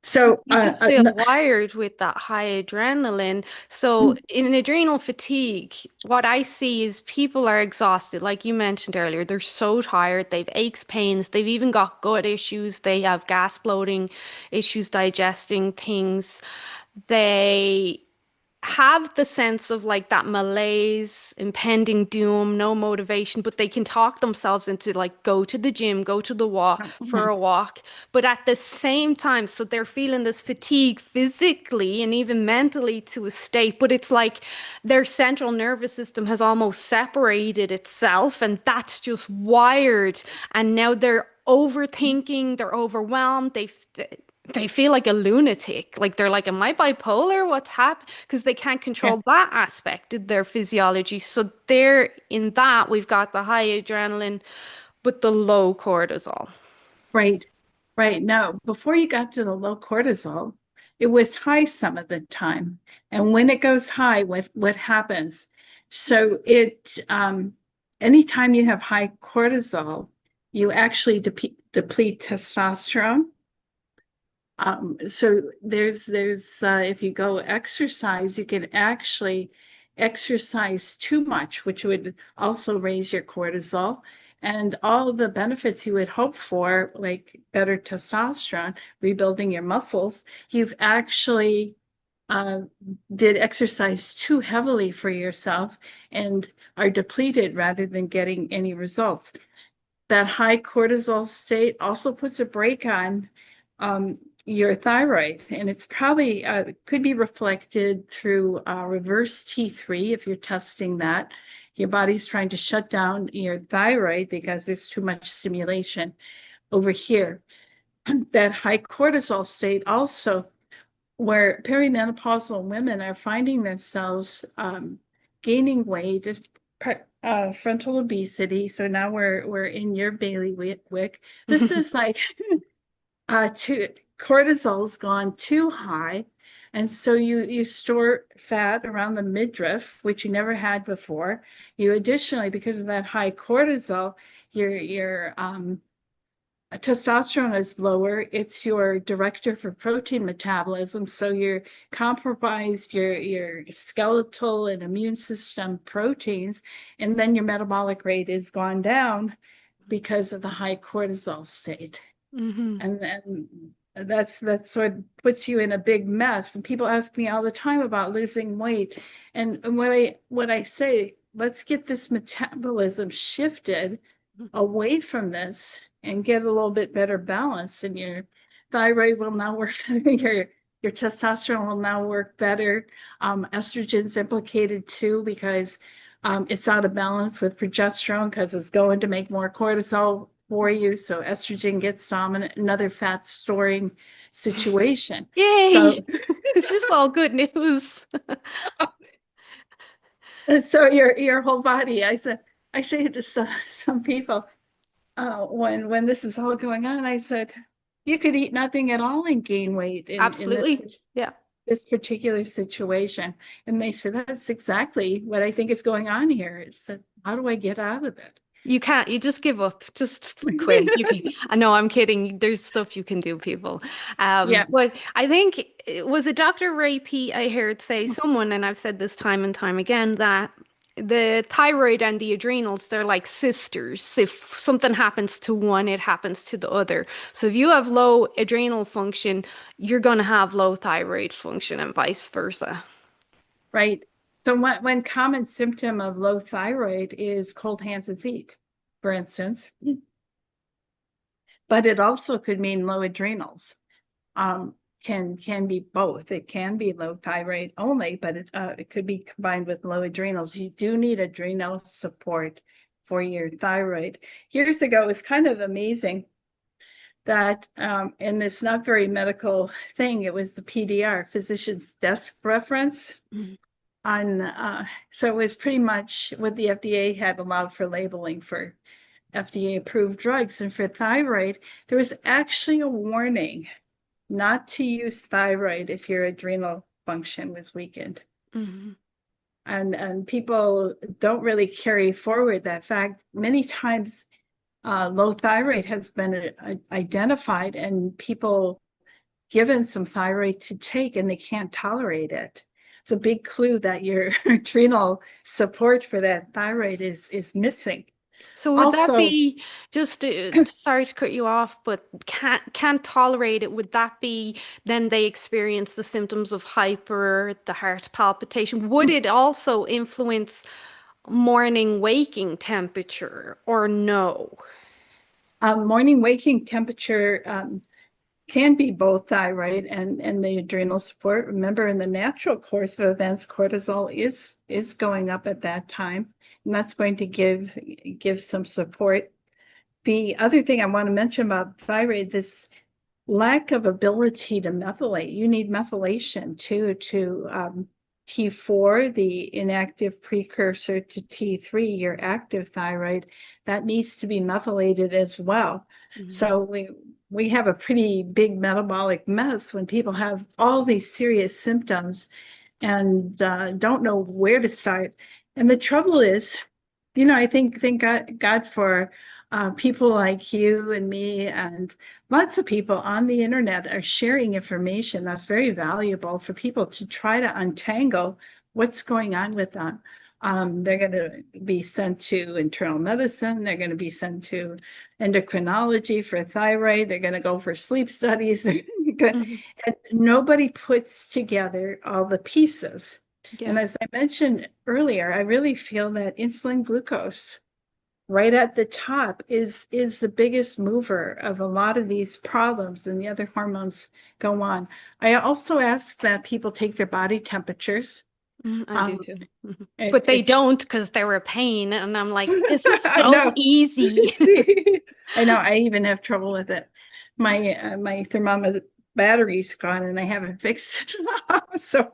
So, You just feel wired with that high adrenaline. So, in adrenal fatigue, what I see is people are exhausted. Like you mentioned earlier, they're so tired. They've aches, pains. They've even got gut issues. They have gas bloating issues, digesting things. They have the sense of like that malaise, impending doom, no motivation, but they can talk themselves into like go to the gym, go to the walk for Mhm. a walk. But at the same time, so they're feeling this fatigue physically and even mentally to a state, but it's like their central nervous system has almost separated itself, and that's just wired. And now they're overthinking, they're overwhelmed, they feel like a lunatic. Like they're like, am I bipolar? What's happened? Because they can't Yeah, control that aspect of their physiology. So there, in that, we've got the high adrenaline, but the low cortisol. right, right. Now, before you got to the low cortisol, it was high some of the time. And when it goes high, what happens? So anytime you have high cortisol, you actually deplete testosterone. So if you go exercise, you can actually exercise too much, which would also raise your cortisol. And all the benefits you would hope for, like better testosterone, rebuilding your muscles, you've actually uh, did exercise too heavily for yourself and are depleted rather than getting any results. That high cortisol state also puts a brake on um, your thyroid, and it's probably could be reflected through reverse T3 if you're testing that. Your body's trying to shut down your thyroid because there's too much stimulation over here. That high cortisol state also, where perimenopausal women are finding themselves gaining weight, frontal obesity. So now we're in your bailiwick. This is like too cortisol's gone too high, and so you store fat around the midriff, which you never had before. You additionally, because of that high cortisol, your testosterone is lower. It's your director for protein metabolism, so you're compromised your skeletal and immune system proteins, and then your metabolic rate is gone down because of the high cortisol state. Hmm. And then that's what puts you in a big mess. And people ask me all the time about losing weight. And what I say, let's get this metabolism shifted away from this and get a little bit better balance. And your thyroid will now work better, your testosterone will now work better. Estrogen's implicated too because it's out of balance with progesterone because it's going to make more cortisol for you. So estrogen gets dominant, another fat storing situation. Yay! So, This is all good news. so your whole body. I say to some people when this is all going on, I said you could eat nothing at all and gain weight in Absolutely. Yeah. this particular situation. And they said that's exactly what I think is going on here. It's that how do I get out of it? You can't, you just give up, just quit. You can, I know I'm kidding. There's stuff you can do, people. Yeah. But I think it was a Dr. Ray P. I heard say someone, and I've said this time and time again, that the thyroid and the adrenals, they're like sisters. If something happens to one, it happens to the other. So if you have low adrenal function, you're going to have low thyroid function and vice versa. Right. So one common symptom of low thyroid is cold hands and feet, for instance, but it also could mean low adrenals. Can be both. It can be low thyroid only, but it could be combined with low adrenals. You do need adrenal support for your thyroid. Years ago, it was kind of amazing that in this not very medical thing, it was the PDR, physician's desk reference Mhm. on so it was pretty much what the FDA had allowed for labeling for FDA approved drugs. And for thyroid, there was actually a warning not to use thyroid if your adrenal function was weakened. Mhm. And people don't really carry forward that fact. Many times low thyroid has been identified and people given some thyroid to take and they can't tolerate it. It's a big clue that your adrenal support for that thyroid is missing. So would that Also, be just sorry to cut you off, but can't tolerate it? Would that be then they experience the symptoms of hyper, the heart palpitation? Would it also influence morning waking temperature or no? morning waking temperature can be both thyroid and the adrenal support. Remember, in the natural course of events, cortisol is going up at that time, and that's going to give some support. The other thing I want to mention about thyroid, this lack of ability to methylate. You need methylation too to T4, the inactive precursor to T3, your active thyroid, that needs to be methylated as well. Mhm. So we have a pretty big metabolic mess when people have all these serious symptoms and don't know where to start. And the trouble is, I thank God for people like you and me, and lots of people on the internet are sharing information that's very valuable for people to try to untangle what's going on with them. They're going to be sent to internal medicine. They're going to be sent to endocrinology for thyroid. They're going to go for sleep studies. Mhm. And nobody puts together all the pieces. And Yeah. as I mentioned earlier, I really feel that insulin glucose right at the top is the biggest mover of a lot of these problems, and the other hormones go on. I also ask that people take their body temperatures. I do Um, too. it, But they it don't because they're a pain. And I'm like, this is I so know. easy. I know. I even have trouble with it. My thermometer battery's gone, and I haven't fixed it. So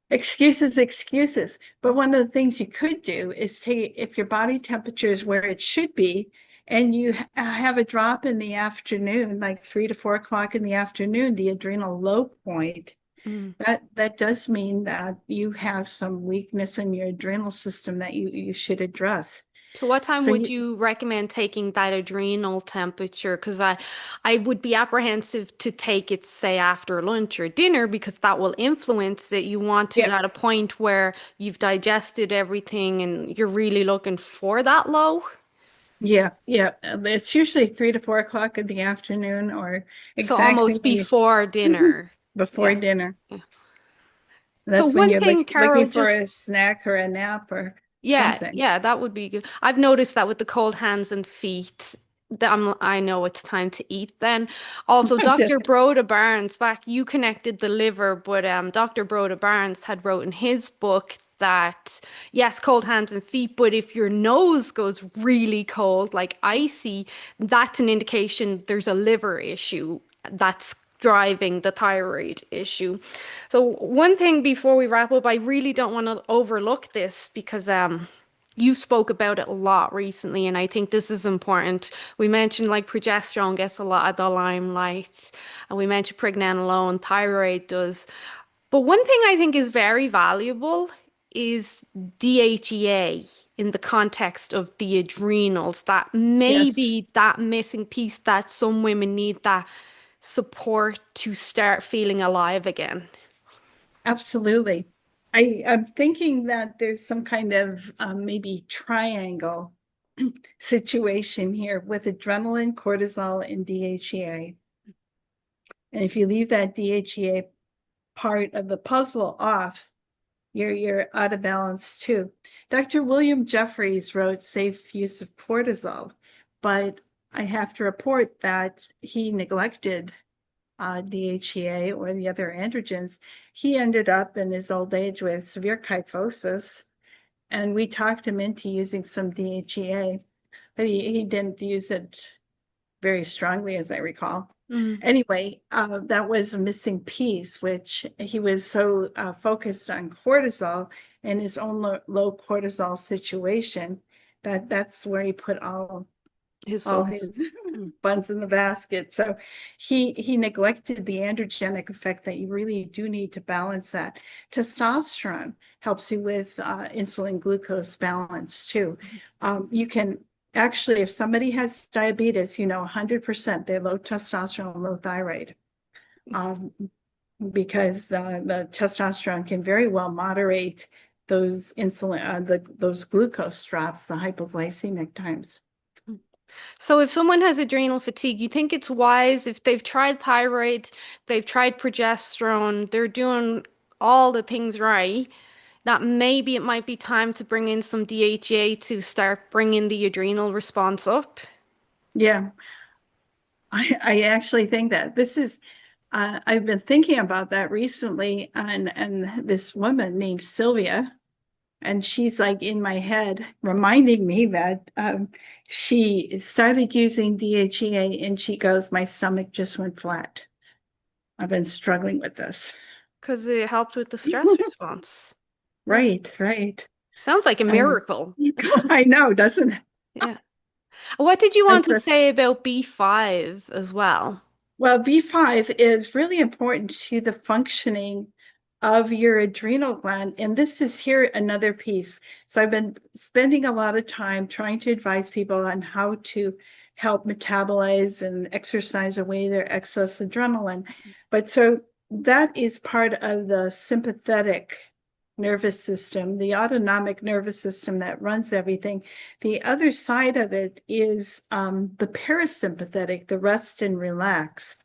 excuses, excuses. But one of the things you could do is take, if your body temperature is where it should be, and you have a drop in the afternoon, like 3 to 4 o'clock in the afternoon, the adrenal low point, Mm. that does mean that you have some weakness in your adrenal system that you should address. So what time So would you, you recommend taking that adrenal temperature? Because I would be apprehensive to take it, say, after lunch or dinner, because that will influence it. You want it yeah, at a point where you've digested everything and you're really looking for that low. yeah. It's usually 3 to 4 o'clock in the afternoon, or So exactly almost when you before dinner. before Yeah. dinner. Yeah. So That's when one you're thing, looking Carol, for just a snack or a nap or yeah, something. yeah, that would be good. I've noticed that with the cold hands and feet, that I know it's time to eat then. Also, Dr. Broda Barnes, back you connected the liver, but Dr. Broda Barnes had wrote in his book that yes, cold hands and feet, but if your nose goes really cold, like icy, that's an indication there's a liver issue that's driving the thyroid issue. So one thing before we wrap up, I really don't want to overlook this because you spoke about it a lot recently, and I think this is important. We mentioned like progesterone gets a lot of the limelight, and we mentioned pregnenolone, thyroid does. But one thing I think is very valuable is DHEA in the context of the adrenals, that Yes, maybe that missing piece that some women need that support to start feeling alive again. absolutely. I'm thinking that there's some kind of maybe triangle situation here with adrenaline, cortisol, and DHEA. And if you leave that DHEA part of the puzzle off, you're out of balance too. Dr. William Jeffries wrote Safe Use of Cortisol, but I have to report that he neglected DHEA or the other androgens. He ended up in his old age with severe kyphosis, and we talked him into using some DHEA, but he didn't use it very strongly, as I recall. Mm, Anyway, that was a missing piece, which he was so focused on cortisol and his own low cortisol situation that that's where he put his all focus. his Mm, buns in the basket. So he neglected the androgenic effect that you really do need to balance that. Testosterone helps you with insulin glucose balance too. You can actually, if somebody has diabetes, 100% they're low testosterone, low thyroid. Um, because the testosterone can very well moderate those insulin, those glucose drops, the hypoglycemic times. So if someone has adrenal fatigue, you think it's wise if they've tried thyroid, they've tried progesterone, they're doing all the things right, that maybe it might be time to bring in some DHEA to start bringing the adrenal response up? Yeah, I actually think that this is, I've been thinking about that recently, and this woman named Sylvia, and she's like in my head, reminding me that she started using DHEA, and she goes, my stomach just went flat. I've been struggling with this. Because it helped with the stress response. Yeah. Right, right. Sounds like a And miracle. I know, doesn't it? Yeah. What did you I want to said, say about B5 as well? well, B5 is really important to the functioning of your adrenal gland. And this is here another piece. So I've been spending a lot of time trying to advise people on how to help metabolize and exercise away their excess adrenaline. But so that is part of the sympathetic nervous system, the autonomic nervous system that runs everything. The other side of it is the parasympathetic, the rest and relax,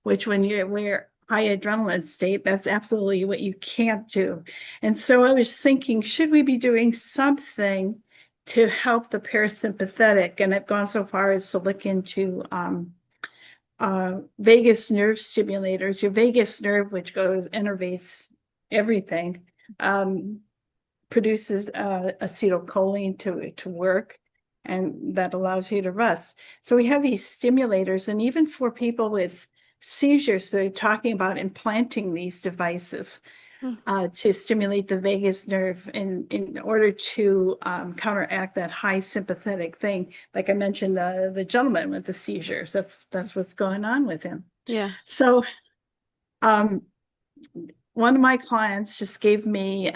which when you're high adrenaline state, that's absolutely what you can't do. And so I was thinking, should we be doing something to help the parasympathetic? And I've gone so far as to look into vagus nerve stimulators. Your vagus nerve, which goes innervates everything, um, produces acetylcholine to work, and that allows you to rest. So we have these stimulators, and even for people with seizures, they're talking about implanting these devices Mm. to stimulate the vagus nerve in order to counteract that high sympathetic thing. Like I mentioned, the gentleman with the seizures, that's what's going on with him. Yeah. So um, one of my clients just gave me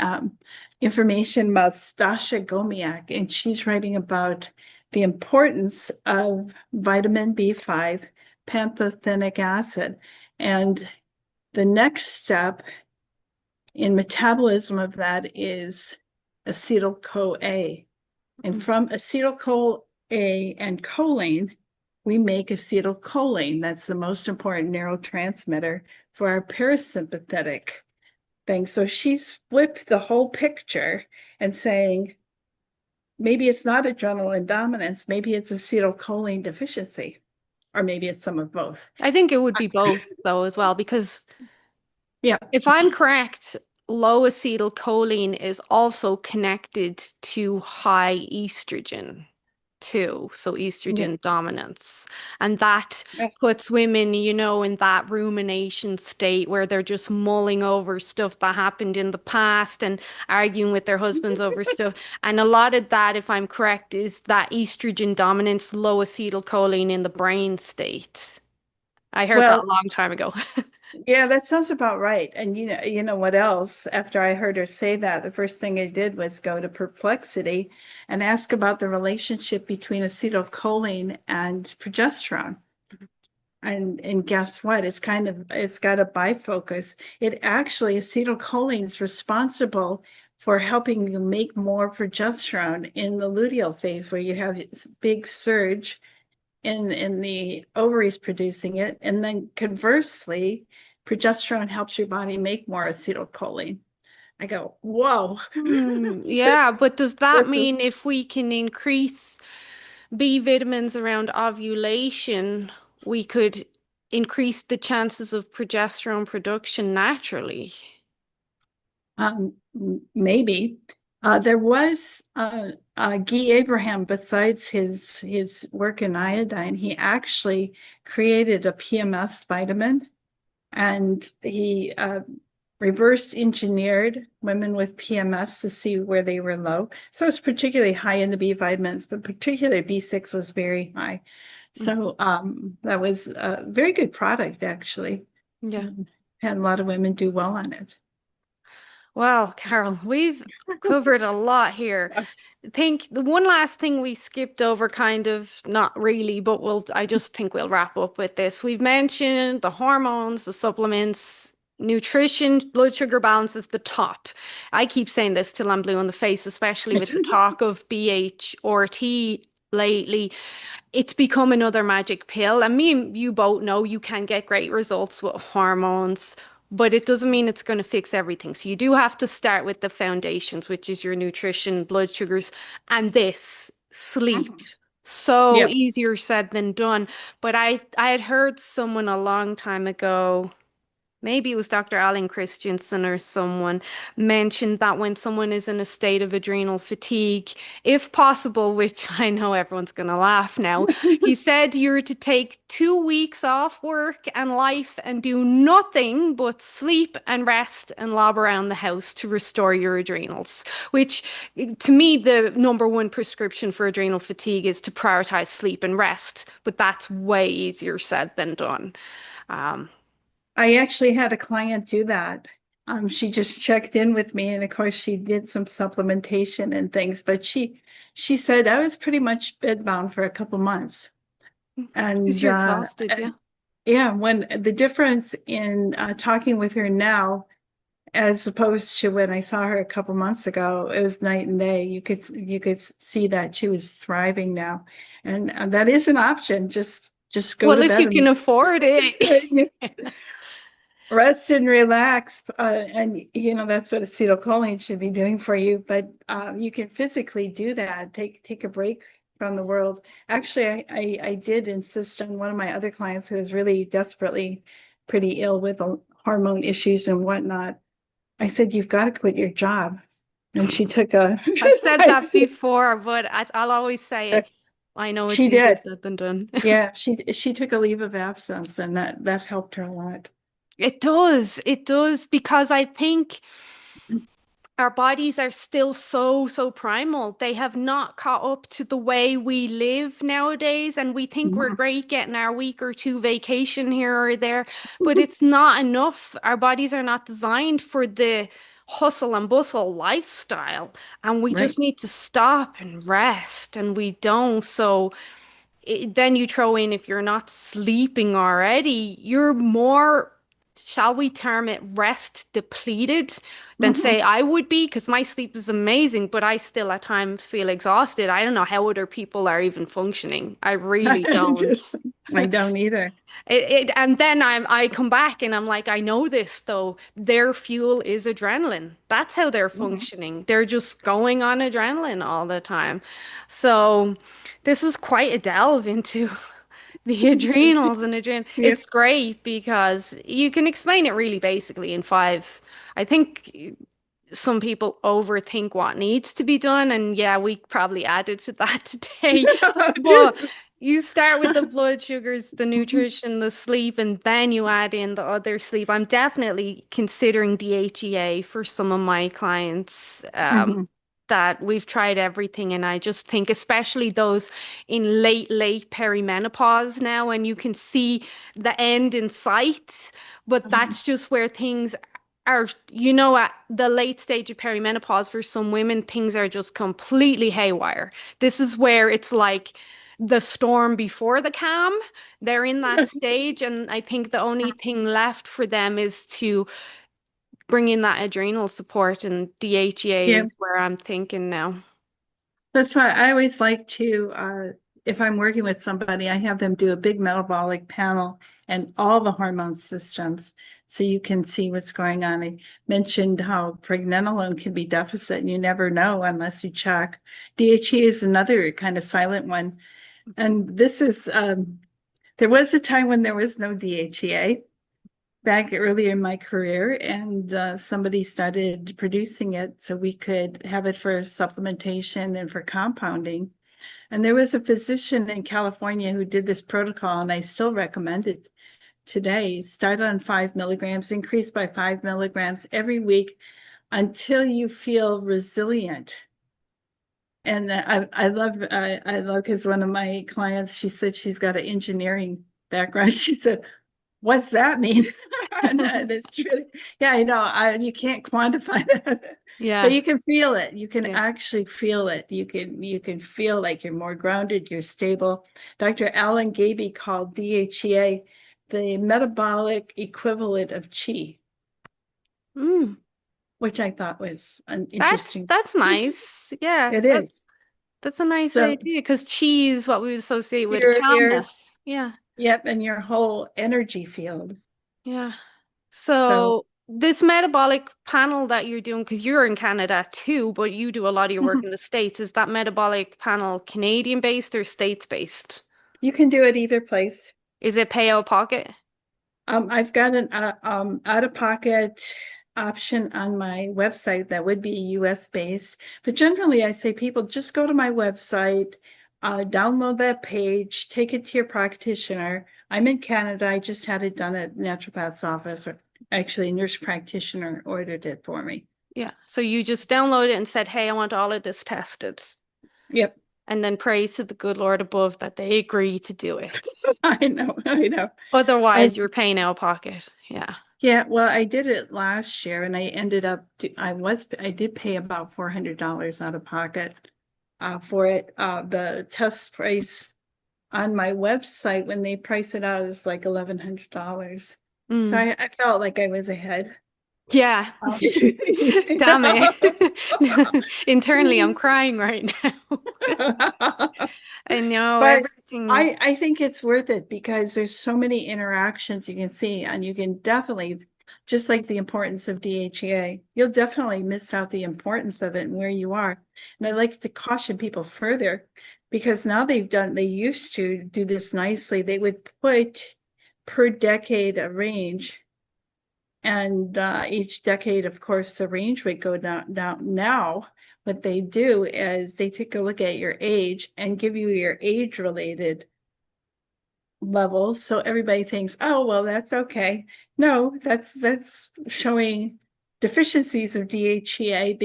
information about Stasha Gomiak, and she's writing about the importance of vitamin B5, pantothenic acid. And the next step in metabolism of that is acetyl-CoA. And Mm. from acetyl-CoA and choline, we make acetylcholine. That's the most important neurotransmitter for our parasympathetic thing. So she's flipped the whole picture and saying, maybe it's not adrenal dominance, maybe it's acetylcholine deficiency, or maybe it's some of both. I think it would be both, though, as well, because Yeah, if I'm correct, low acetylcholine is also connected to high estrogen too. So yeah, estrogen dominance. And that yeah. puts women, in that rumination state where they're just mulling over stuff that happened in the past and arguing with their husbands over stuff. And a lot of that, if I'm correct, is that estrogen dominance, low acetylcholine in the brain state. I heard that a Well, long time ago. yeah, that sounds about right. And you know what else? After I heard her say that, the first thing I did was go to Perplexity and ask about the relationship between acetylcholine and progesterone. And guess what? It's got a bifocus. It actually acetylcholine is responsible for helping you make more progesterone in the luteal phase where you have this big surge in the ovaries producing it. And then conversely, progesterone helps your body make more acetylcholine. I go, whoa, Yeah, but does that this is mean if we can increase B vitamins around ovulation, we could increase the chances of progesterone production naturally? maybe. There was Guy Abraham, besides his work in iodine, he actually created a PMS vitamin, and he reverse engineered women with PMS to see where they were low. So it's particularly high in the B vitamins, but particularly B6 was very high. Mm. So that was a very good product, actually. Yeah. Had a lot of women do well on it. Well, Carol, we've covered a lot here. I think the one last thing we skipped over, kind of, not really, but I just think we'll wrap up with this. We've mentioned the hormones, the supplements, nutrition, blood sugar balance is the top. I keep saying this till I'm blue in the face, especially with the talk of BHRT lately. It's become another magic pill. And me and you both know you can get great results with hormones, but it doesn't mean it's going to fix everything. So you do have to start with the foundations, which is your nutrition, blood sugars, and this sleep. Mhm. So Yeah. easier said than done. But I had heard someone a long time ago, maybe it was Dr. Alan Christensen or someone mentioned that when someone is in a state of adrenal fatigue, if possible, which I know everyone's going to laugh now, he said you're to take 2 weeks off work and life and do nothing but sleep and rest and lob around the house to restore your adrenals, which to me, the number one prescription for adrenal fatigue is to prioritize sleep and rest, but that's way easier said than done. Um, I actually had a client do that. She just checked in with me, and of course, she did some supplementation and things. But she said I was pretty much bedbound for a couple months, because and you're exhausted, yeah. yeah, when the difference in talking with her now, as opposed to when I saw her a couple months ago, it was night and day. You could see that she was thriving now, and that is an option. Just go Well, to if bed you can and afford it. rest and relax, and that's what acetylcholine should be doing for you. But you can physically do that. Take a break from the world. Actually, I did insist on one of my other clients who was really desperately pretty ill with hormone issues and whatnot. I said, "You've got to quit your job," and she took a. I've said I that said, before, but I'll always say it. I know it's she easier did. said than done. Yeah, she took a leave of absence, and that helped her a lot. It does, because I think our bodies are still so primal. They have not caught up to the way we live nowadays, and we think we're Mhm. great getting our week or two vacation here or there, but it's not enough. Our bodies are not designed for the hustle and bustle lifestyle, and we Right. just need to stop and rest, and we don't. So then you throw in, if you're not sleeping already, you're more, shall we term it, rest depleted than Mhm. say I would be, because my sleep is amazing, but I still at times feel exhausted. I don't know how other people are even functioning. I really don't. Just, I don't either. And then I come back and I'm like, I know this though. Their fuel is adrenaline. That's how they're Mhm. functioning. They're just going on adrenaline all the time. So this is quite a delve into the adrenals and adrenaline. Yeah. It's great because you can explain it really basically in five. I think some people overthink what needs to be done. And yeah, we probably added to that today. But Just- you start with the blood sugars, the nutrition, the sleep, and then you add in the other sleep. I'm definitely considering DHEA for some of my clients. Mhm. That we've tried everything, and I just think, especially those in late perimenopause now, and you can see the end in sight, but Mhm. that's just where things are, at the late stage of perimenopause for some women, things are just completely haywire. This is where it's like the storm before the calm. They're in that stage, and I think the only thing left for them is to bring in that adrenal support, and DHEA Yeah. is where I'm thinking now. That's why I always like to, if I'm working with somebody, I have them do a big metabolic panel and all the hormone systems so you can see what's going on. I mentioned how pregnenolone can be deficit and you never know unless you check. DHEA is another kind of silent one. And this is, there was a time when there was no DHEA back earlier in my career, and somebody started producing it so we could have it for supplementation and for compounding. And there was a physician in California who did this protocol, and I still recommend it today. Start on 5 milligrams, increase by 5 milligrams every week until you feel resilient. And I love because one of my clients, she said she's got an engineering background. She said, what's that mean? And it's really, yeah, I know. You can't quantify that, but Yeah, you can feel it. You can yeah. actually feel it. You can feel like you're more grounded, you're stable. Dr. Alan Gaby called DHEA the metabolic equivalent of chi. Mm. which I thought was an That's interesting. that's nice. Yeah, It is. that's a nice So idea because cheese, what we would associate with your calmness. Yeah, yep, and your whole energy field. yeah. So So this metabolic panel that you're doing, because you're in Canada too, but you do a lot of your work in the States, is that metabolic panel Canadian based or States based? you can do it either place. Is it pay out pocket? I've got an out-of-pocket option on my website that would be US based, but generally I say people just go to my website, download that page, take it to your practitioner. I'm in Canada. I just had it done at naturopath's office, or actually a nurse practitioner ordered it for me. Yeah. So you just download it and said, hey, I want all of this tested. Yep, And then pray to the good Lord above that they agree to do it. I know, I know. I Otherwise, you're paying out of pocket. Yeah. Yeah, well, I did it last year and I ended up I did pay about $400 out of pocket for it. The test price on my website when they price it out is like $1,100. So Mm. I felt like I was ahead. Yeah. Um, Damn it. Internally, I'm crying right now. I know But everything. I think it's worth it because there's so many interactions you can see, and you can definitely, just like the importance of DHEA, you'll definitely miss out the importance of it and where you are. And I like to caution people further because now they used to do this nicely. They would put per decade a range, and each decade, of course, the range would go down. Now, what they do is they take a look at your age and give you your age related levels. So everybody thinks, oh, well, that's okay. No, that's showing deficiencies of DHEA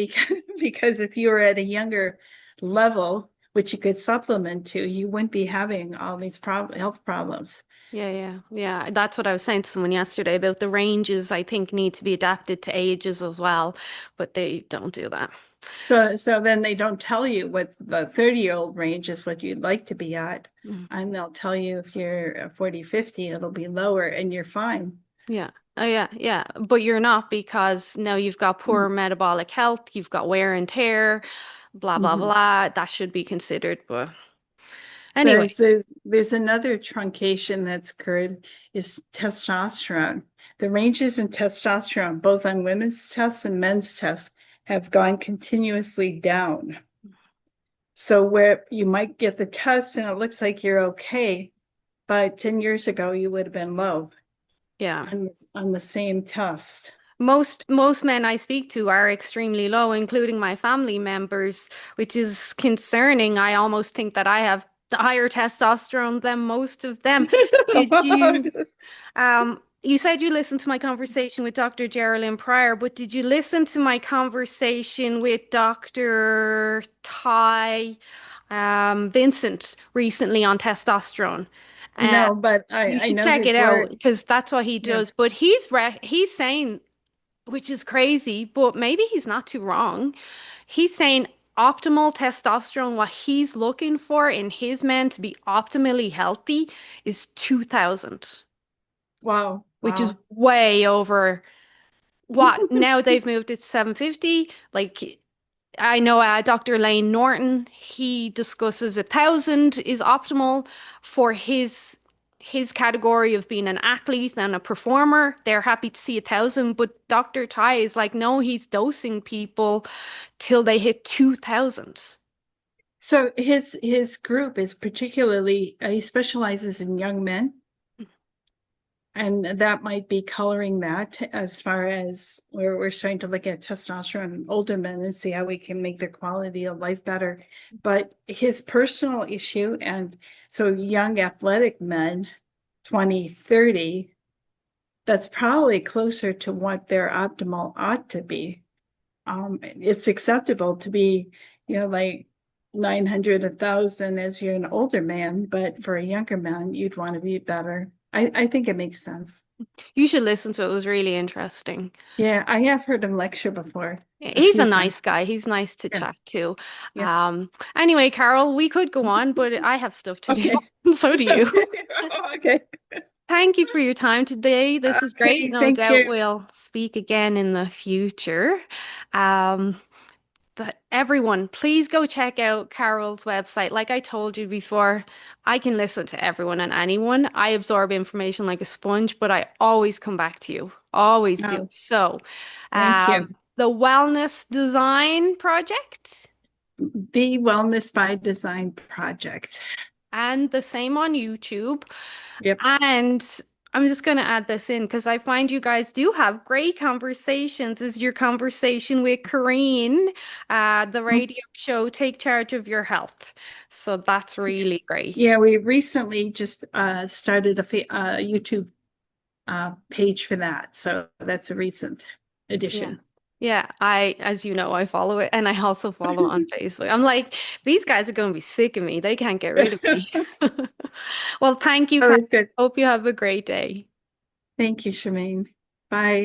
because if you were at a younger level, which you could supplement to, you wouldn't be having all these health problems. Yeah, yeah, yeah. That's what I was saying to someone yesterday about the ranges, I think need to be adapted to ages as well, but they don't do that. So then they don't tell you what the 30-year-old range is what you'd like to be at. Mm. And they'll tell you if you're 40, 50, it'll be lower and you're fine. Yeah. Oh, yeah, yeah. But you're not because now you've got poor metabolic health, you've got wear and tear, blah, blah, Mm-hmm. blah. That should be considered. But anyway, There's another truncation that's occurred is testosterone. The ranges in testosterone, both on women's tests and men's tests, have gone continuously down. So where you might get the test and it looks like you're okay, but 10 years ago you would have been low yeah. on the same test. Most men I speak to are extremely low, including my family members, which is concerning. I almost think that I have higher testosterone than most of them. Did you said you listened to my conversation with Dr. Geraldine Pryor, but did you listen to my conversation with Dr. Vincent recently on testosterone? Uh, No, but you I should know check it his out work. because that's what he Yeah. does. But he's saying, which is crazy, but maybe he's not too wrong. He's saying optimal testosterone, what he's looking for in his men to be optimally healthy is 2000, Wow. which is Wow. way over what now they've moved it to 750. Like I know Dr. Lane Norton, he discusses 1,000 is optimal for his category of being an athlete and a performer. They're happy to see 1,000, but Dr. Ty is like, no, he's dosing people till they hit 2,000. So his group is particularly he specializes in young men, and that might be coloring that as far as where we're starting to look at testosterone in older men and see how we can make their quality of life better. But his personal issue, and so young athletic men, 20, 30, that's probably closer to what their optimal ought to be. It's acceptable to be, like 900, 1,000 as you're an older man, but for a younger man, you'd want to be better. I think it makes sense. You should listen to it. It was really interesting. Yeah, I have heard him lecture before a He's a few times. nice guy. He's nice to Yeah, chat to. yeah. Anyway, Carol, we could go on, but I have stuff to do. Okay. So do you. Okay. Okay. Thank you for your time today. This is great. Okay, No thank doubt you. we'll speak again in the future. Um, Everyone, please go check out Carol's website. Like I told you before, I can listen to everyone and anyone. I absorb information like a sponge, but I always come back to you. Always do. Oh, So, thank you. the Wellness Design Project. The Wellness by Design project. And the same on YouTube. Yep. And I'm just going to add this in because I find you guys do have great conversations. Is your conversation with Corrine, the radio show, Take Charge of Your Health. So that's really great. Yeah, we recently just started a YouTube page for that. So that's a recent Yeah. addition. Yeah, as you know, I follow it and I also follow on Facebook. I'm like, these guys are going to be sick of me. They can't get rid of me. Well, thank you, Oh, Carl. that's good. Hope you have a great day. Thank you, Charmaine. Bye.